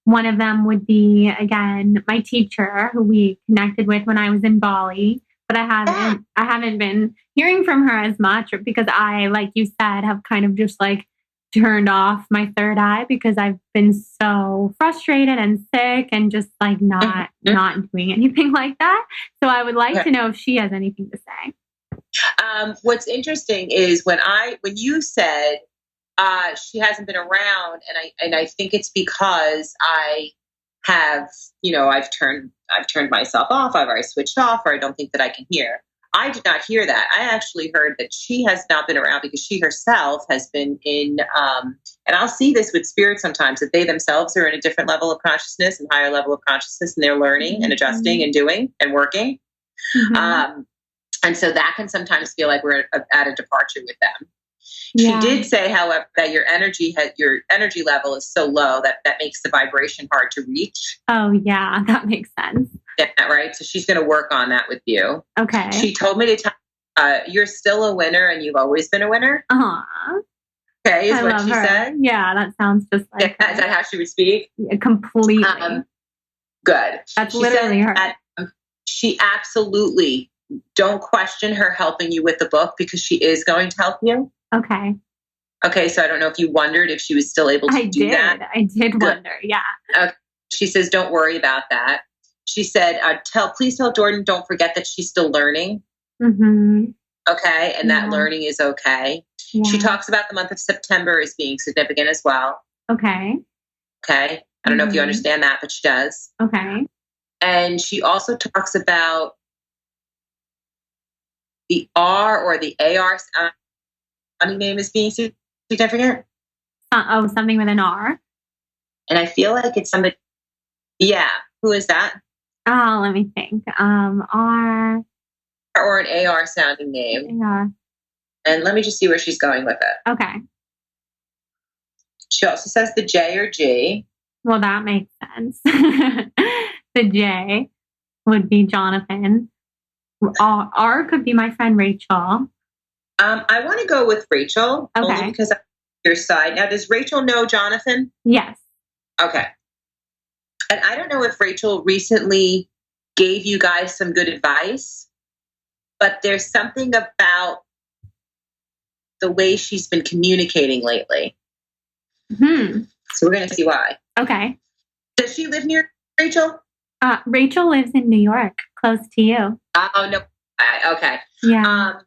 One of them would be, again, my teacher who we connected with when I was in Bali. But I haven't been hearing from her as much because I, like you said, have kind of just like turned off my third eye because I've been so frustrated and sick and just like not doing anything like that. So I would like to know if she has anything to say. What's interesting is when you said she hasn't been around, and I think it's because I have, I've turned myself off, I've already switched off, or I don't think that I can hear. I did not hear that. I actually heard that she has not been around because she herself has been in, and I'll see this with spirits sometimes, that they themselves are in a different level of consciousness and higher level of consciousness, and they're learning and adjusting and doing and working. And so that can sometimes feel like we're at a departure with them. Yeah. She did say, however, that your energy level is so low that makes the vibration hard to reach. Oh, yeah, that makes sense. Yeah, right. So she's going to work on that with you. Okay. She told me to tell you're still a winner and you've always been a winner. Okay, is what she said. Yeah, that sounds just like Is that how she would speak? Yeah, completely. Good. That's literally her. She absolutely, don't question her helping you with the book because she is going to help you. Okay. Okay, so I don't know if you wondered if she was still able to do that. I did wonder, yeah. Okay. She says, don't worry about that. She said, please tell Jordan, don't forget that she's still learning. Okay, and that learning is okay. Yeah. She talks about the month of September as being significant as well. Okay. Okay. I don't know if you understand that, but she does. Okay. And she also talks about the R or the AR name as being significant. Something with an R. And I feel like it's somebody. Yeah. Who is that? Oh, let me think. R. Or an AR sounding name. Yeah. And let me just see where she's going with it. Okay. She also says the J or G. Well, that makes sense. The J would be Jonathan. R could be my friend Rachel. I want to go with Rachel. Okay. Only because I'm on your side. Now, does Rachel know Jonathan? Yes. Okay. And I don't know if Rachel recently gave you guys some good advice, but there's something about the way she's been communicating lately. So we're going to see why. Okay. Does she live near Rachel? Rachel lives in New York, close to you. Oh, no. Okay. Yeah.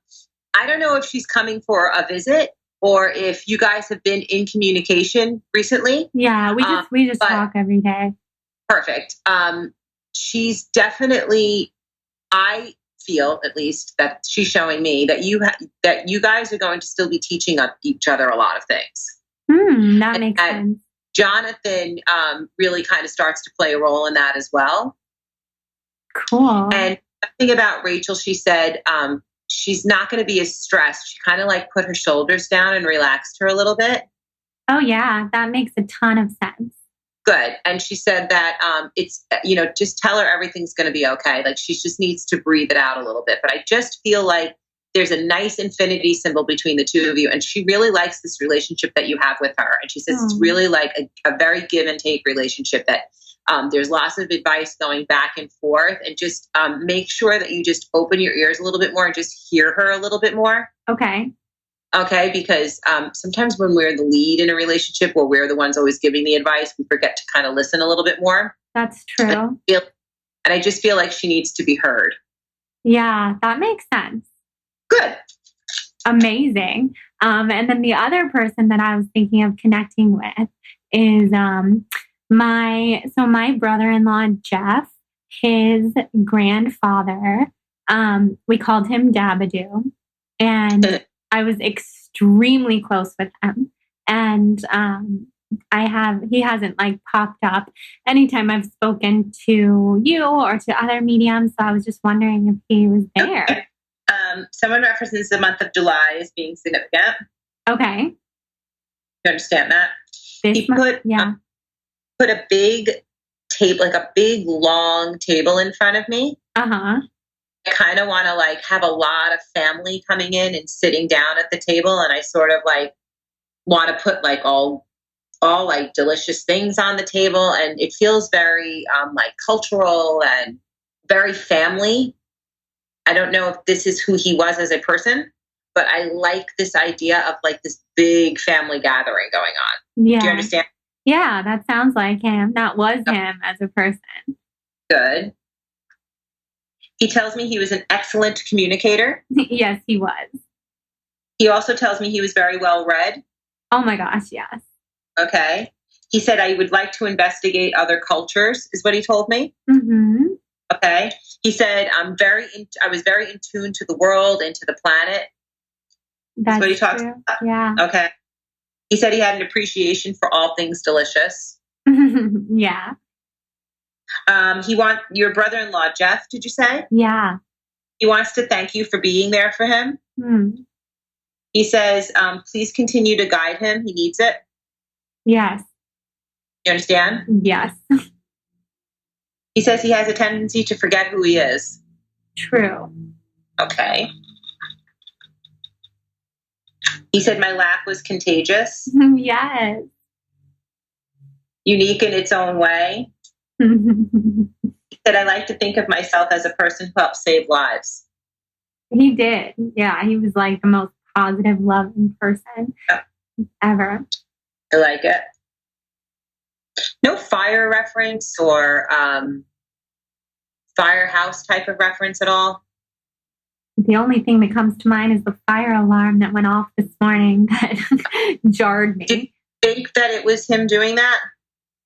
I don't know if she's coming for a visit or if you guys have been in communication recently. Yeah, we just talk every day. Perfect. She's definitely, I feel at least that she's showing me that you guys are going to still be teaching each other a lot of things. That makes sense. Jonathan really kind of starts to play a role in that as well. Cool. And something about Rachel, she said she's not going to be as stressed. She kind of like put her shoulders down and relaxed her a little bit. Oh, yeah. That makes a ton of sense. Good. And she said that it's, just tell her everything's going to be okay. Like she just needs to breathe it out a little bit. But I just feel like there's a nice infinity symbol between the two of you. And she really likes this relationship that you have with her. And she says it's really like a very give and take relationship that there's lots of advice going back and forth. And just make sure that you just open your ears a little bit more and just hear her a little bit more. Okay. Okay, because sometimes when we're the lead in a relationship or we're the ones always giving the advice, we forget to kind of listen a little bit more. That's true. And I just feel like she needs to be heard. Yeah, that makes sense. Good. Amazing. And then the other person that I was thinking of connecting with is my brother-in-law, Jeff, his grandfather. We called him Dabadoo. And I was extremely close with him. And he hasn't like popped up anytime I've spoken to you or to other mediums. So I was just wondering if he was there. Someone references the month of July as being significant. Okay. You understand that? He put a big table, like a big long table in front of me. I kind of want to like have a lot of family coming in and sitting down at the table. And I sort of like want to put like all like delicious things on the table. And it feels very like cultural and very family. I don't know if this is who he was as a person, but I like this idea of like this big family gathering going on. Yeah. Do you understand? Yeah, that sounds like him. That was him as a person. Good. He tells me he was an excellent communicator. Yes, he was. He also tells me he was very well read. Oh my gosh, yes. Okay. He said I would like to investigate other cultures, is what he told me. Mm-hmm. Okay. He said I was very in tune to the world and to the planet. That's what he talks true. about. Yeah. Okay. He said he had an appreciation for all things delicious. Yeah. Your brother-in-law, Jeff, did you say? Yeah. He wants to thank you for being there for him. He says, please continue to guide him. He needs it. Yes. You understand? Yes. He says he has a tendency to forget who he is. True. Okay. He said my laugh was contagious. Yes. Unique in its own way. He said I like to think of myself as a person who helps save lives. He did. Yeah, he was like the most positive, loving person ever. I like it. No fire reference or firehouse type of reference at all? The only thing that comes to mind is the fire alarm that went off this morning that jarred me. Do you think that it was him doing that?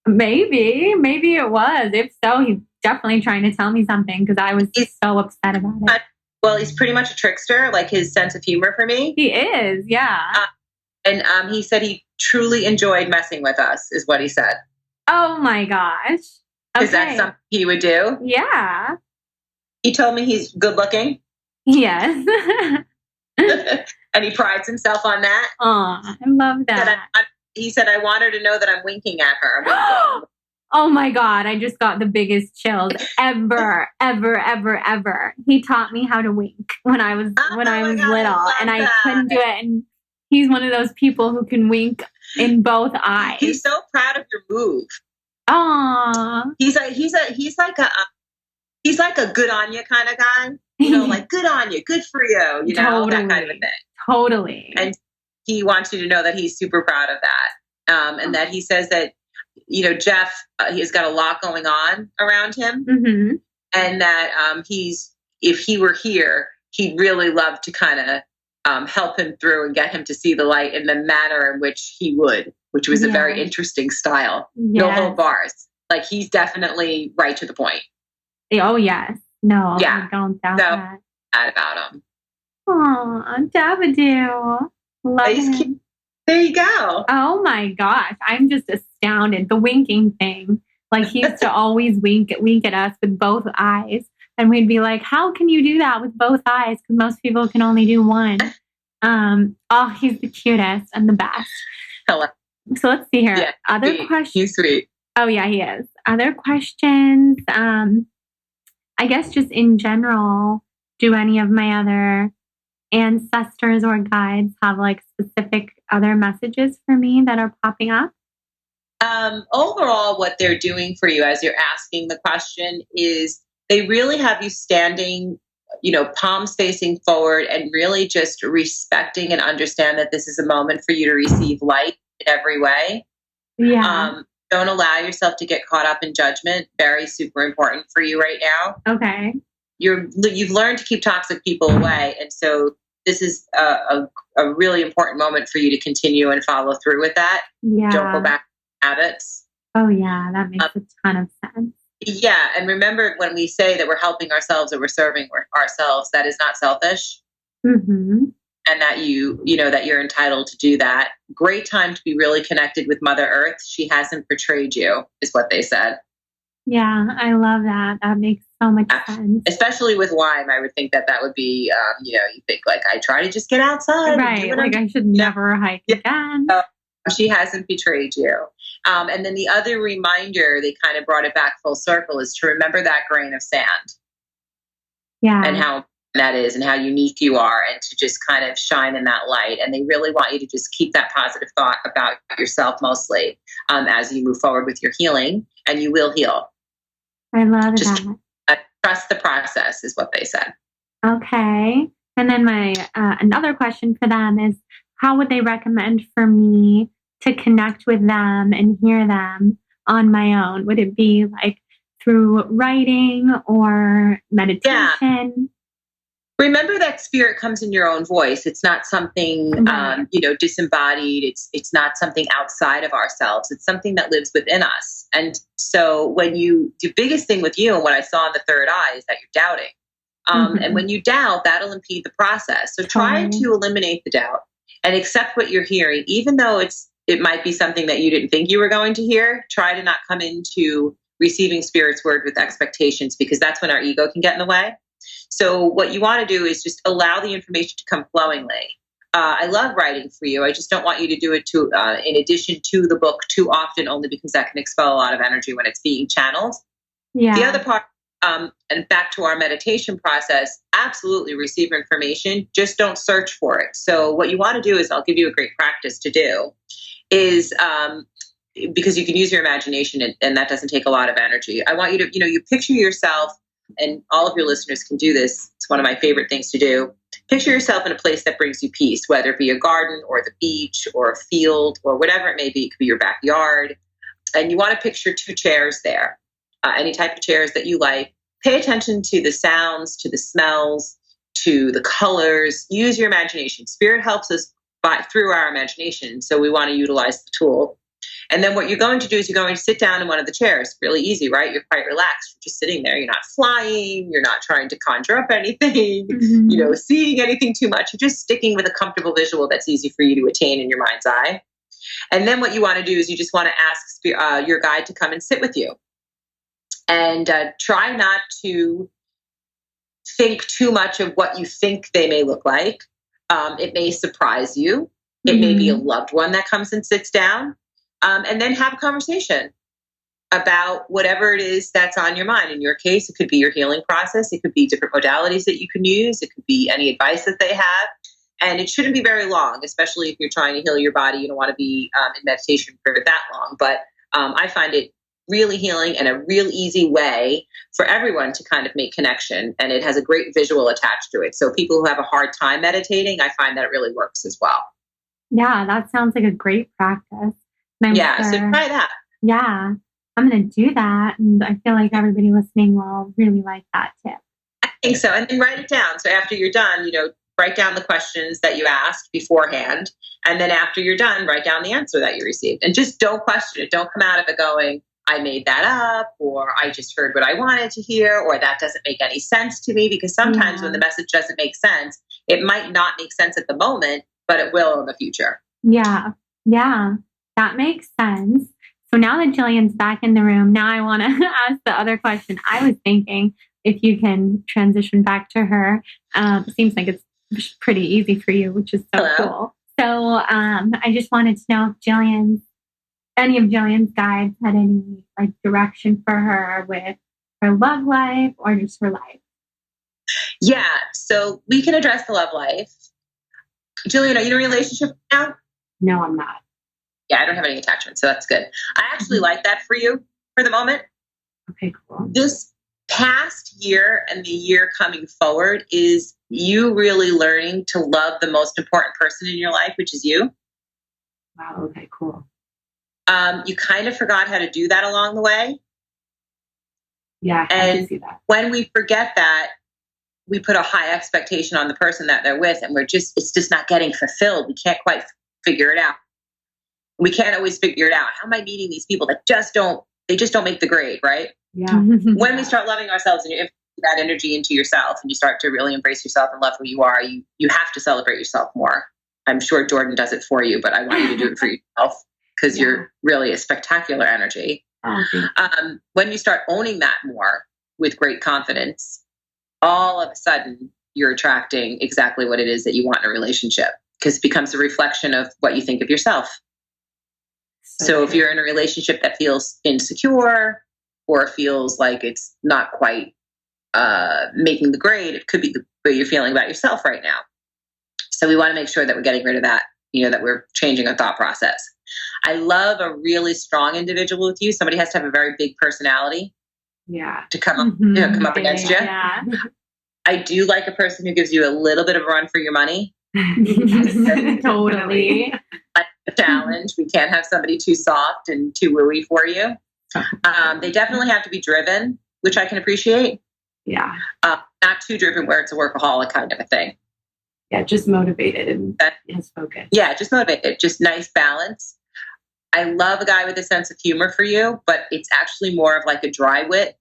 Maybe it was. If so, he's definitely trying to tell me something because I was so upset about it. Well, he's pretty much a trickster, like his sense of humor for me. He is, yeah. And he said he truly enjoyed messing with us, is what he said. Oh my gosh. Okay. Is that something he would do? Yeah. He told me he's good looking. Yes. And he prides himself on that. Oh, I love that. He said, I want her to know that I'm winking at her. Oh my God. I just got the biggest chills ever. He taught me how to wink when I was little, and I couldn't do it. And he's one of those people who can wink in both eyes. He's so proud of your move. Aww. He's like a good on you kind of guy. You know, like good on you, good for you, you know, totally. That kind of a thing. Totally. And he wants you to know that he's super proud of that. And that he says that, you know, Jeff, he's got a lot going on around him. Mm-hmm. And that if he were here, he'd really love to kind of help him through and get him to see the light in the manner in which he would, which was a very interesting style. Yes. No whole bars. Like he's definitely right to the point. Oh, yes. No, yeah. I don't doubt that. That about him. Aw, Dabadoo. Love him. There you go. Oh my gosh. I'm just astounded. The winking thing. Like he used to always wink at us with both eyes. And we'd be like, how can you do that with both eyes? Because most people can only do one. He's the cutest and the best. Hello. So let's see here. Yeah, Other questions. He's sweet. Oh yeah, he is. Other questions. I guess just in general, do any of my other ancestors or guides have like specific other messages for me that are popping up? Overall, what they're doing for you as you're asking the question is they really have you standing, you know, palms facing forward and really just respecting and understand that this is a moment for you to receive light in every way. Yeah. Don't allow yourself to get caught up in judgment. Very super important for you right now. Okay. You've learned to keep toxic people away. And so this is a really important moment for you to continue and follow through with that. Yeah. Don't go back to habits. Oh yeah, that makes a ton of sense. Yeah. And remember when we say that we're helping ourselves or we're serving ourselves, that is not selfish. Mm-hmm. And that that you're entitled to do that. Great time to be really connected with Mother Earth. She hasn't betrayed you, is what they said. Yeah, I love that. That makes so much sense. Especially with Lyme, I would think that would be, you think like, I try to just get outside. Right, like I should never hike again. She hasn't betrayed you. And then the other reminder, they kind of brought it back full circle, is to remember that grain of sand. Yeah. And how that is and how unique you are, and to just kind of shine in that light. And they really want you to just keep that positive thought about yourself mostly as you move forward with your healing, and you will heal. I love just that. Trust the process is what they said. Okay. And then my another question for them is, how would they recommend for me to connect with them and hear them on my own? Would it be like through writing or meditation? Yeah. Remember that spirit comes in your own voice. It's not something, disembodied. It's not something outside of ourselves. It's something that lives within us. And so the biggest thing with you and what I saw in the third eye is that you're doubting. And when you doubt, that'll impede the process. So try to eliminate the doubt and accept what you're hearing, even though it might be something that you didn't think you were going to hear. Try to not come into receiving spirit's word with expectations, because that's when our ego can get in the way. So what you want to do is just allow the information to come flowingly. I love writing for you. I just don't want you to do it in addition to the book too often, only because that can expel a lot of energy when it's being channeled. Yeah. The other part, and back to our meditation process, absolutely receive information. Just don't search for it. So what you want to do is, I'll give you a great practice to do, is because you can use your imagination and that doesn't take a lot of energy. I want you to, you picture yourself, and all of your listeners can do this. It's one of my favorite things to do. Picture yourself in a place that brings you peace, whether it be a garden or the beach or a field or whatever it may be. It could be your backyard. And you want to picture 2 chairs there, any type of chairs that you like. Pay attention to the sounds, to the smells, to the colors. Use your imagination. Spirit helps us through our imagination. So we want to utilize the tool. And then what you're going to do is you're going to sit down in one of the chairs. Really easy, right? You're quite relaxed. You're just sitting there. You're not flying. You're not trying to conjure up anything, seeing anything too much. You're just sticking with a comfortable visual that's easy for you to attain in your mind's eye. And then what you want to do is you just want to ask your guide to come and sit with you. And try not to think too much of what you think they may look like. It may surprise you. It may be a loved one that comes and sits down. And then have a conversation about whatever it is that's on your mind. In your case, it could be your healing process. It could be different modalities that you can use. It could be any advice that they have. And it shouldn't be very long, especially if you're trying to heal your body. You don't want to be in meditation for that long. But I find it really healing and a real easy way for everyone to kind of make connection. And it has a great visual attached to it. So people who have a hard time meditating, I find that it really works as well. Yeah, that sounds like a great practice. So try that. Yeah, I'm going to do that. And I feel like everybody listening will really like that tip. I think so. And then write it down. So after you're done, write down the questions that you asked beforehand. And then after you're done, write down the answer that you received. And just don't question it. Don't come out of it going, I made that up, or I just heard what I wanted to hear, or that doesn't make any sense to me. Because sometimes when the message doesn't make sense, it might not make sense at the moment, but it will in the future. Yeah. That makes sense. So now that Jillian's back in the room, now I want to ask the other question. I was thinking if you can transition back to her. Seems like it's pretty easy for you, which is so cool. So I just wanted to know if any of Jillian's guides had any direction for her with her love life or just her life. Yeah, so we can address the love life. Jillian, are you in a relationship now? No, I'm not. Yeah, I don't have any attachment, so that's good. I actually like that for you for the moment. Okay, cool. This past year and the year coming forward is you really learning to love the most important person in your life, which is you. Wow, okay, cool. You kind of forgot how to do that along the way. Yeah, I can see that. When we forget that, we put a high expectation on the person that they're with, and it's just not getting fulfilled. We can't quite figure it out. We can't always figure it out. How am I meeting these people that just don't make the grade, right? Yeah. When we start loving ourselves and you put that energy into yourself and you start to really embrace yourself and love who you are, you have to celebrate yourself more. I'm sure Jordan does it for you, but I want you to do it for yourself because you're really a spectacular energy. When you start owning that more with great confidence, all of a sudden you're attracting exactly what it is that you want in a relationship, because it becomes a reflection of what you think of yourself. So if you're in a relationship that feels insecure or feels like it's not quite making the grade, it could be the way you're feeling about yourself right now. So we want to make sure that we're getting rid of that, that we're changing our thought process. I love a really strong individual with you. Somebody has to have a very big personality. Yeah. To come up against you. Yeah. I do like a person who gives you a little bit of a run for your money. Totally. Like a challenge. We can't have somebody too soft and too wooey for you. They definitely have to be driven, which I can appreciate. Yeah. Not too driven where it's a workaholic kind of a thing. Yeah, just motivated and his focus. Yeah, just motivated. Just nice balance. I love a guy with a sense of humor for you, but it's actually more of like a dry wit.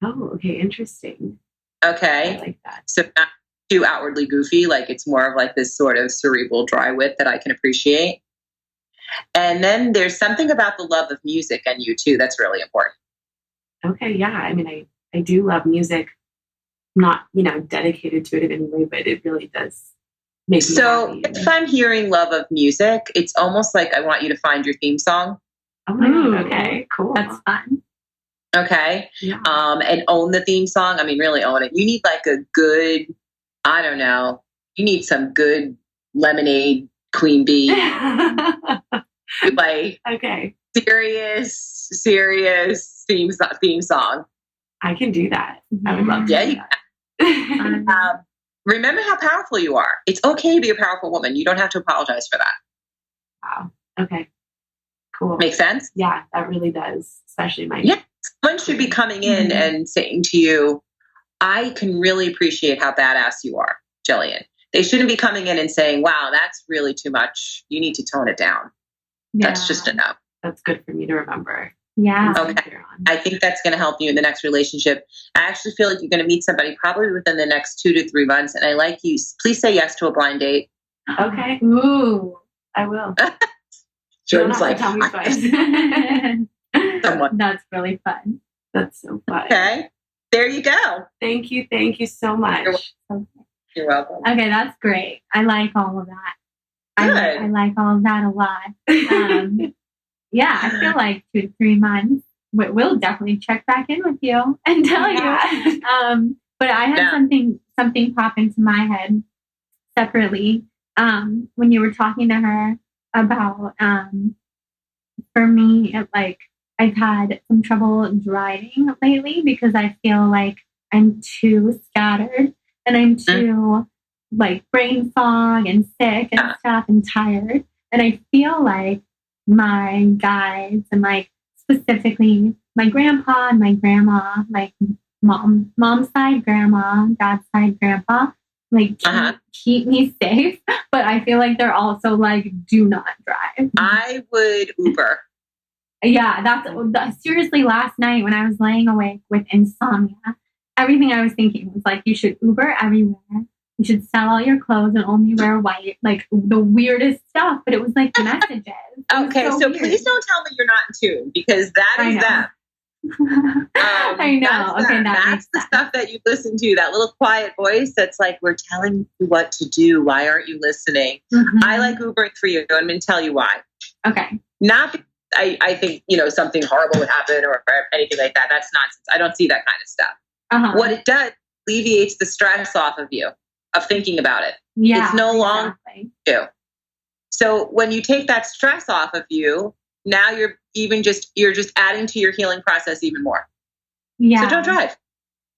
Oh, okay. Interesting. Okay. I like that. So not too outwardly goofy. Like it's more of like this sort of cerebral dry wit that I can appreciate. And then there's something about the love of music and you too that's really important. Okay. Yeah. I mean, I do love music. Not, dedicated to it in any way, but it really does make me happy. If I'm hearing love of music, it's almost like I want you to find your theme song. Oh my God. Okay. Cool. That's fun. Okay. Yeah. And own the theme song. I mean, really own it. You need like a good, I don't know, you need some good lemonade queen bee. Like, okay. Serious theme song. I can do that. I would love to do that. Remember how powerful you are. It's okay to be a powerful woman. You don't have to apologize for that. Wow. Okay. Cool. Make sense? Yeah, that really does. Especially someone should be coming in and saying to you, I can really appreciate how badass you are, Jillian. They shouldn't be coming in and saying, wow, that's really too much. You need to tone it down. Yeah. That's just a no. That's good for me to remember. Yeah. Okay. I think that's going to help you in the next relationship. I actually feel like you're going to meet somebody probably within the next 2 to 3 months. And I like you. Please say yes to a blind date. Okay. Ooh. I will. Jordan's like, tell me twice. That's really fun. That's so fun. Okay. There you go. Thank you. Thank you so much. You're welcome. Okay, that's great. I like all of that. Good. I like all of that a lot. Yeah, I feel like 2 to 3 months. We'll definitely check back in with you and tell you. But I had something pop into my head separately when you were talking to her about. For me, I've had some trouble driving lately because I feel like I'm too scattered and I'm too brain fog and sick and stuff and tired. And I feel like my guides and specifically my grandpa and my grandma, mom's side grandma, dad's side grandpa, keep me safe. But I feel like they're also do not drive. I would Uber. Yeah, that's seriously last night when I was laying awake with insomnia, everything I was thinking was you should Uber everywhere. You should sell all your clothes and only wear white, the weirdest stuff. But it was messages. Okay, so please don't tell me you're not in tune because that is them. I know. Okay, that's the stuff that you listen to, that little quiet voice that's we're telling you what to do. Why aren't you listening? Mm-hmm. I like Ubering for you, and I'm going to tell you why. Okay. Not because I think, something horrible would happen or anything like that. That's nonsense. I don't see that kind of stuff. Uh-huh. What it does alleviates the stress off of you, of thinking about it. Yeah, it's no longer you. So when you take that stress off of you, now you're just adding to your healing process even more. Yeah. So don't drive.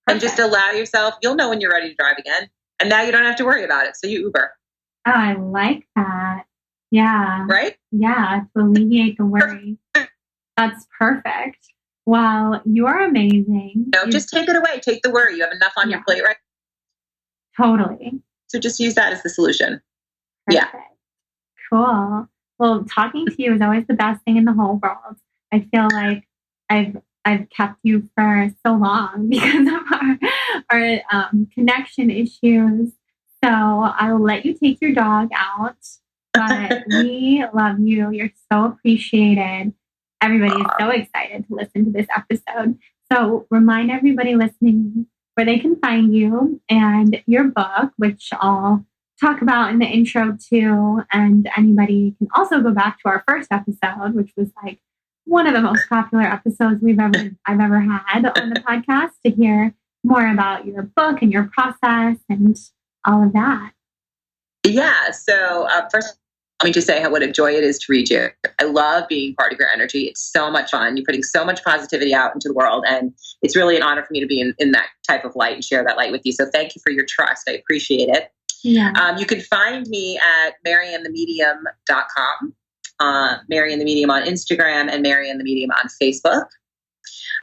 And just allow yourself, you'll know when you're ready to drive again. And now you don't have to worry about it. So you Uber. Oh, I like that. Yeah. Right? Yeah, to alleviate the worry. That's perfect. Well, you are amazing. No, just take it away. Take the worry. You have enough on your plate, right? Totally. So just use that as the solution. Perfect. Yeah. Cool. Well, talking to you is always the best thing in the whole world. I feel like I've kept you for so long because of our connection issues. So I will let you take your dog out. But we love you. You're so appreciated. Everybody is so excited to listen to this episode. So remind everybody listening where they can find you and your book, which I'll talk about in the intro too. And anybody can also go back to our first episode, which was one of the most popular episodes I've ever had on the podcast, to hear more about your book and your process and all of that. Yeah. So first, let me just say what a joy it is to read you. I love being part of your energy. It's so much fun. You're putting so much positivity out into the world. And it's really an honor for me to be in that type of light and share that light with you. So thank you for your trust. I appreciate it. Yeah. You can find me at MaryAnnTheMedium.com, MaryAnn the Medium on Instagram, and MaryAnn the Medium on Facebook.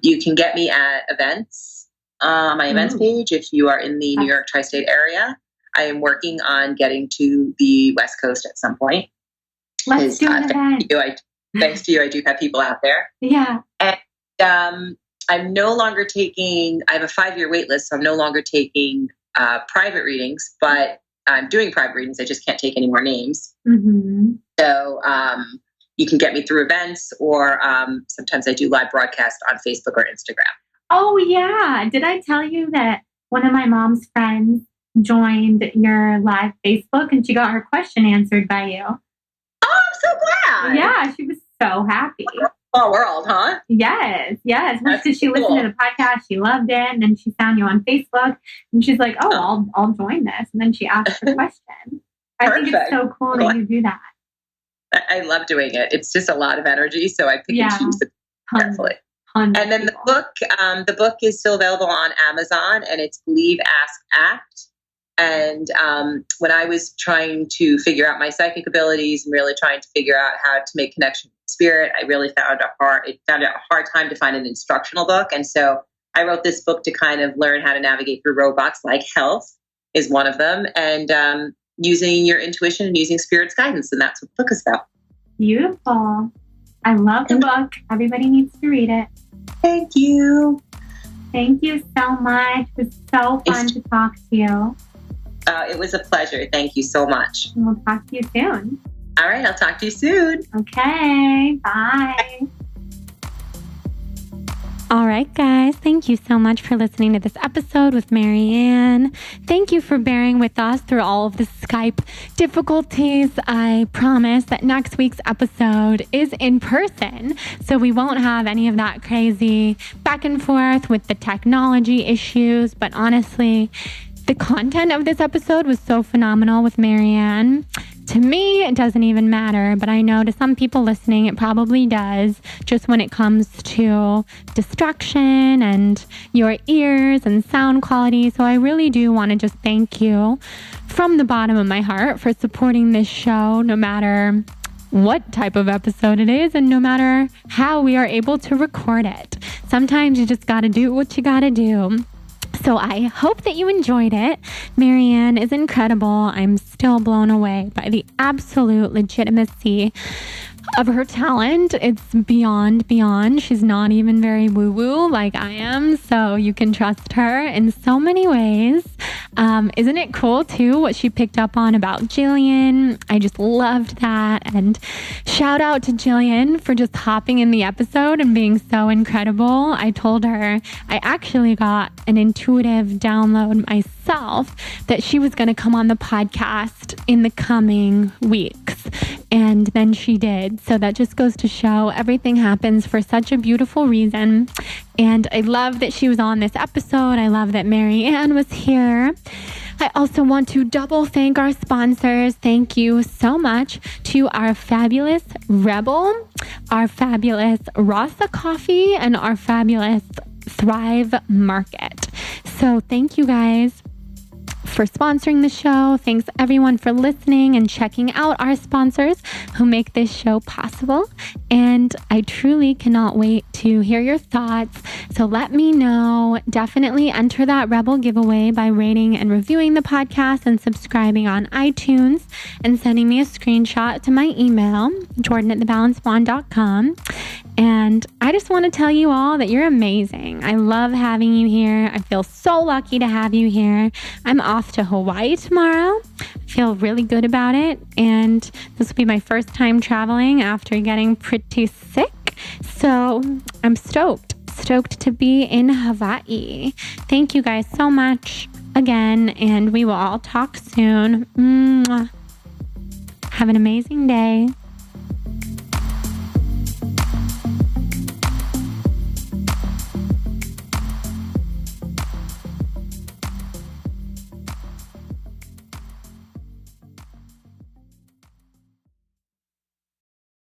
You can get me at events, my events page if you are in the New York tri-state area. I am working on getting to the West Coast at some point. Let's do an event. Thanks to you, I do have people out there. Yeah. And I'm no longer taking, I have a 5-year wait list, so I'm no longer taking private readings, but I'm doing private readings. I just can't take any more names. Mm-hmm. So you can get me through events, or sometimes I do live broadcasts on Facebook or Instagram. Oh, yeah. Did I tell you that one of my mom's friends joined your live Facebook and she got her question answered by you? Oh, I'm so glad. Yeah, she was so happy. Small world, huh? Yes. Well, That's because she listened to the podcast, she loved it, and then she found you on Facebook, and she's like, "Oh, I'll join this." And then she asked her question. I think it's so cool that you do that. I love doing it. It's just a lot of energy, so I pick and choose it carefully. And then the book is still available on Amazon, and it's Believe, Ask, Act. And when I was trying to figure out my psychic abilities and really trying to figure out how to make connection with spirit, I really found it a hard time to find an instructional book. And so I wrote this book to kind of learn how to navigate through roadblocks, like health is one of them, and using your intuition and using spirit's guidance. And that's what the book is about. Beautiful. I love the book. Everybody needs to read it. Thank you. Thank you so much. It was so fun to talk to you. It was a pleasure. Thank you so much. And we'll talk to you soon. All right. I'll talk to you soon. Okay. Bye. All right, guys. Thank you so much for listening to this episode with MaryAnn. Thank you for bearing with us through all of the Skype difficulties. I promise that next week's episode is in person, so we won't have any of that crazy back and forth with the technology issues. But honestly, the content of this episode was so phenomenal with MaryAnn. To me, it doesn't even matter, but I know to some people listening, it probably does, just when it comes to distraction and your ears and sound quality. So I really do want to just thank you from the bottom of my heart for supporting this show, no matter what type of episode it is and no matter how we are able to record it. Sometimes you just got to do what you got to do. So I hope that you enjoyed it. MaryAnn is incredible. I'm still blown away by the absolute legitimacy of her talent. It's beyond. She's not even very woo-woo like I am, so you can trust her in so many ways. Isn't it cool too what she picked up on about Jillian? I just loved that, and shout out to Jillian for just hopping in the episode and being so incredible. I told her I actually got an intuitive download myself that she was going to come on the podcast in the coming weeks, and then she did. So that just goes to show everything happens for such a beautiful reason. And I love that she was on this episode. I love that MaryAnn was here. I also want to double thank our sponsors. Thank you so much to our fabulous REBBL, our fabulous Rasa coffee, and our fabulous Thrive Market. So thank you guys for sponsoring the show. Thanks everyone for listening and checking out our sponsors who make this show possible. And I truly cannot wait to hear your thoughts. So let me know. Definitely enter that REBBL giveaway by rating and reviewing the podcast and subscribing on iTunes and sending me a screenshot to my email, jordan@thebalancedblonde.com. And I just want to tell you all that you're amazing. I love having you here. I feel so lucky to have you here. I'm off to Hawaii tomorrow. I feel really good about it. And this will be my first time traveling after getting pretty sick. So I'm stoked to be in Hawaii. Thank you guys so much again. And we will all talk soon. Mwah. Have an amazing day.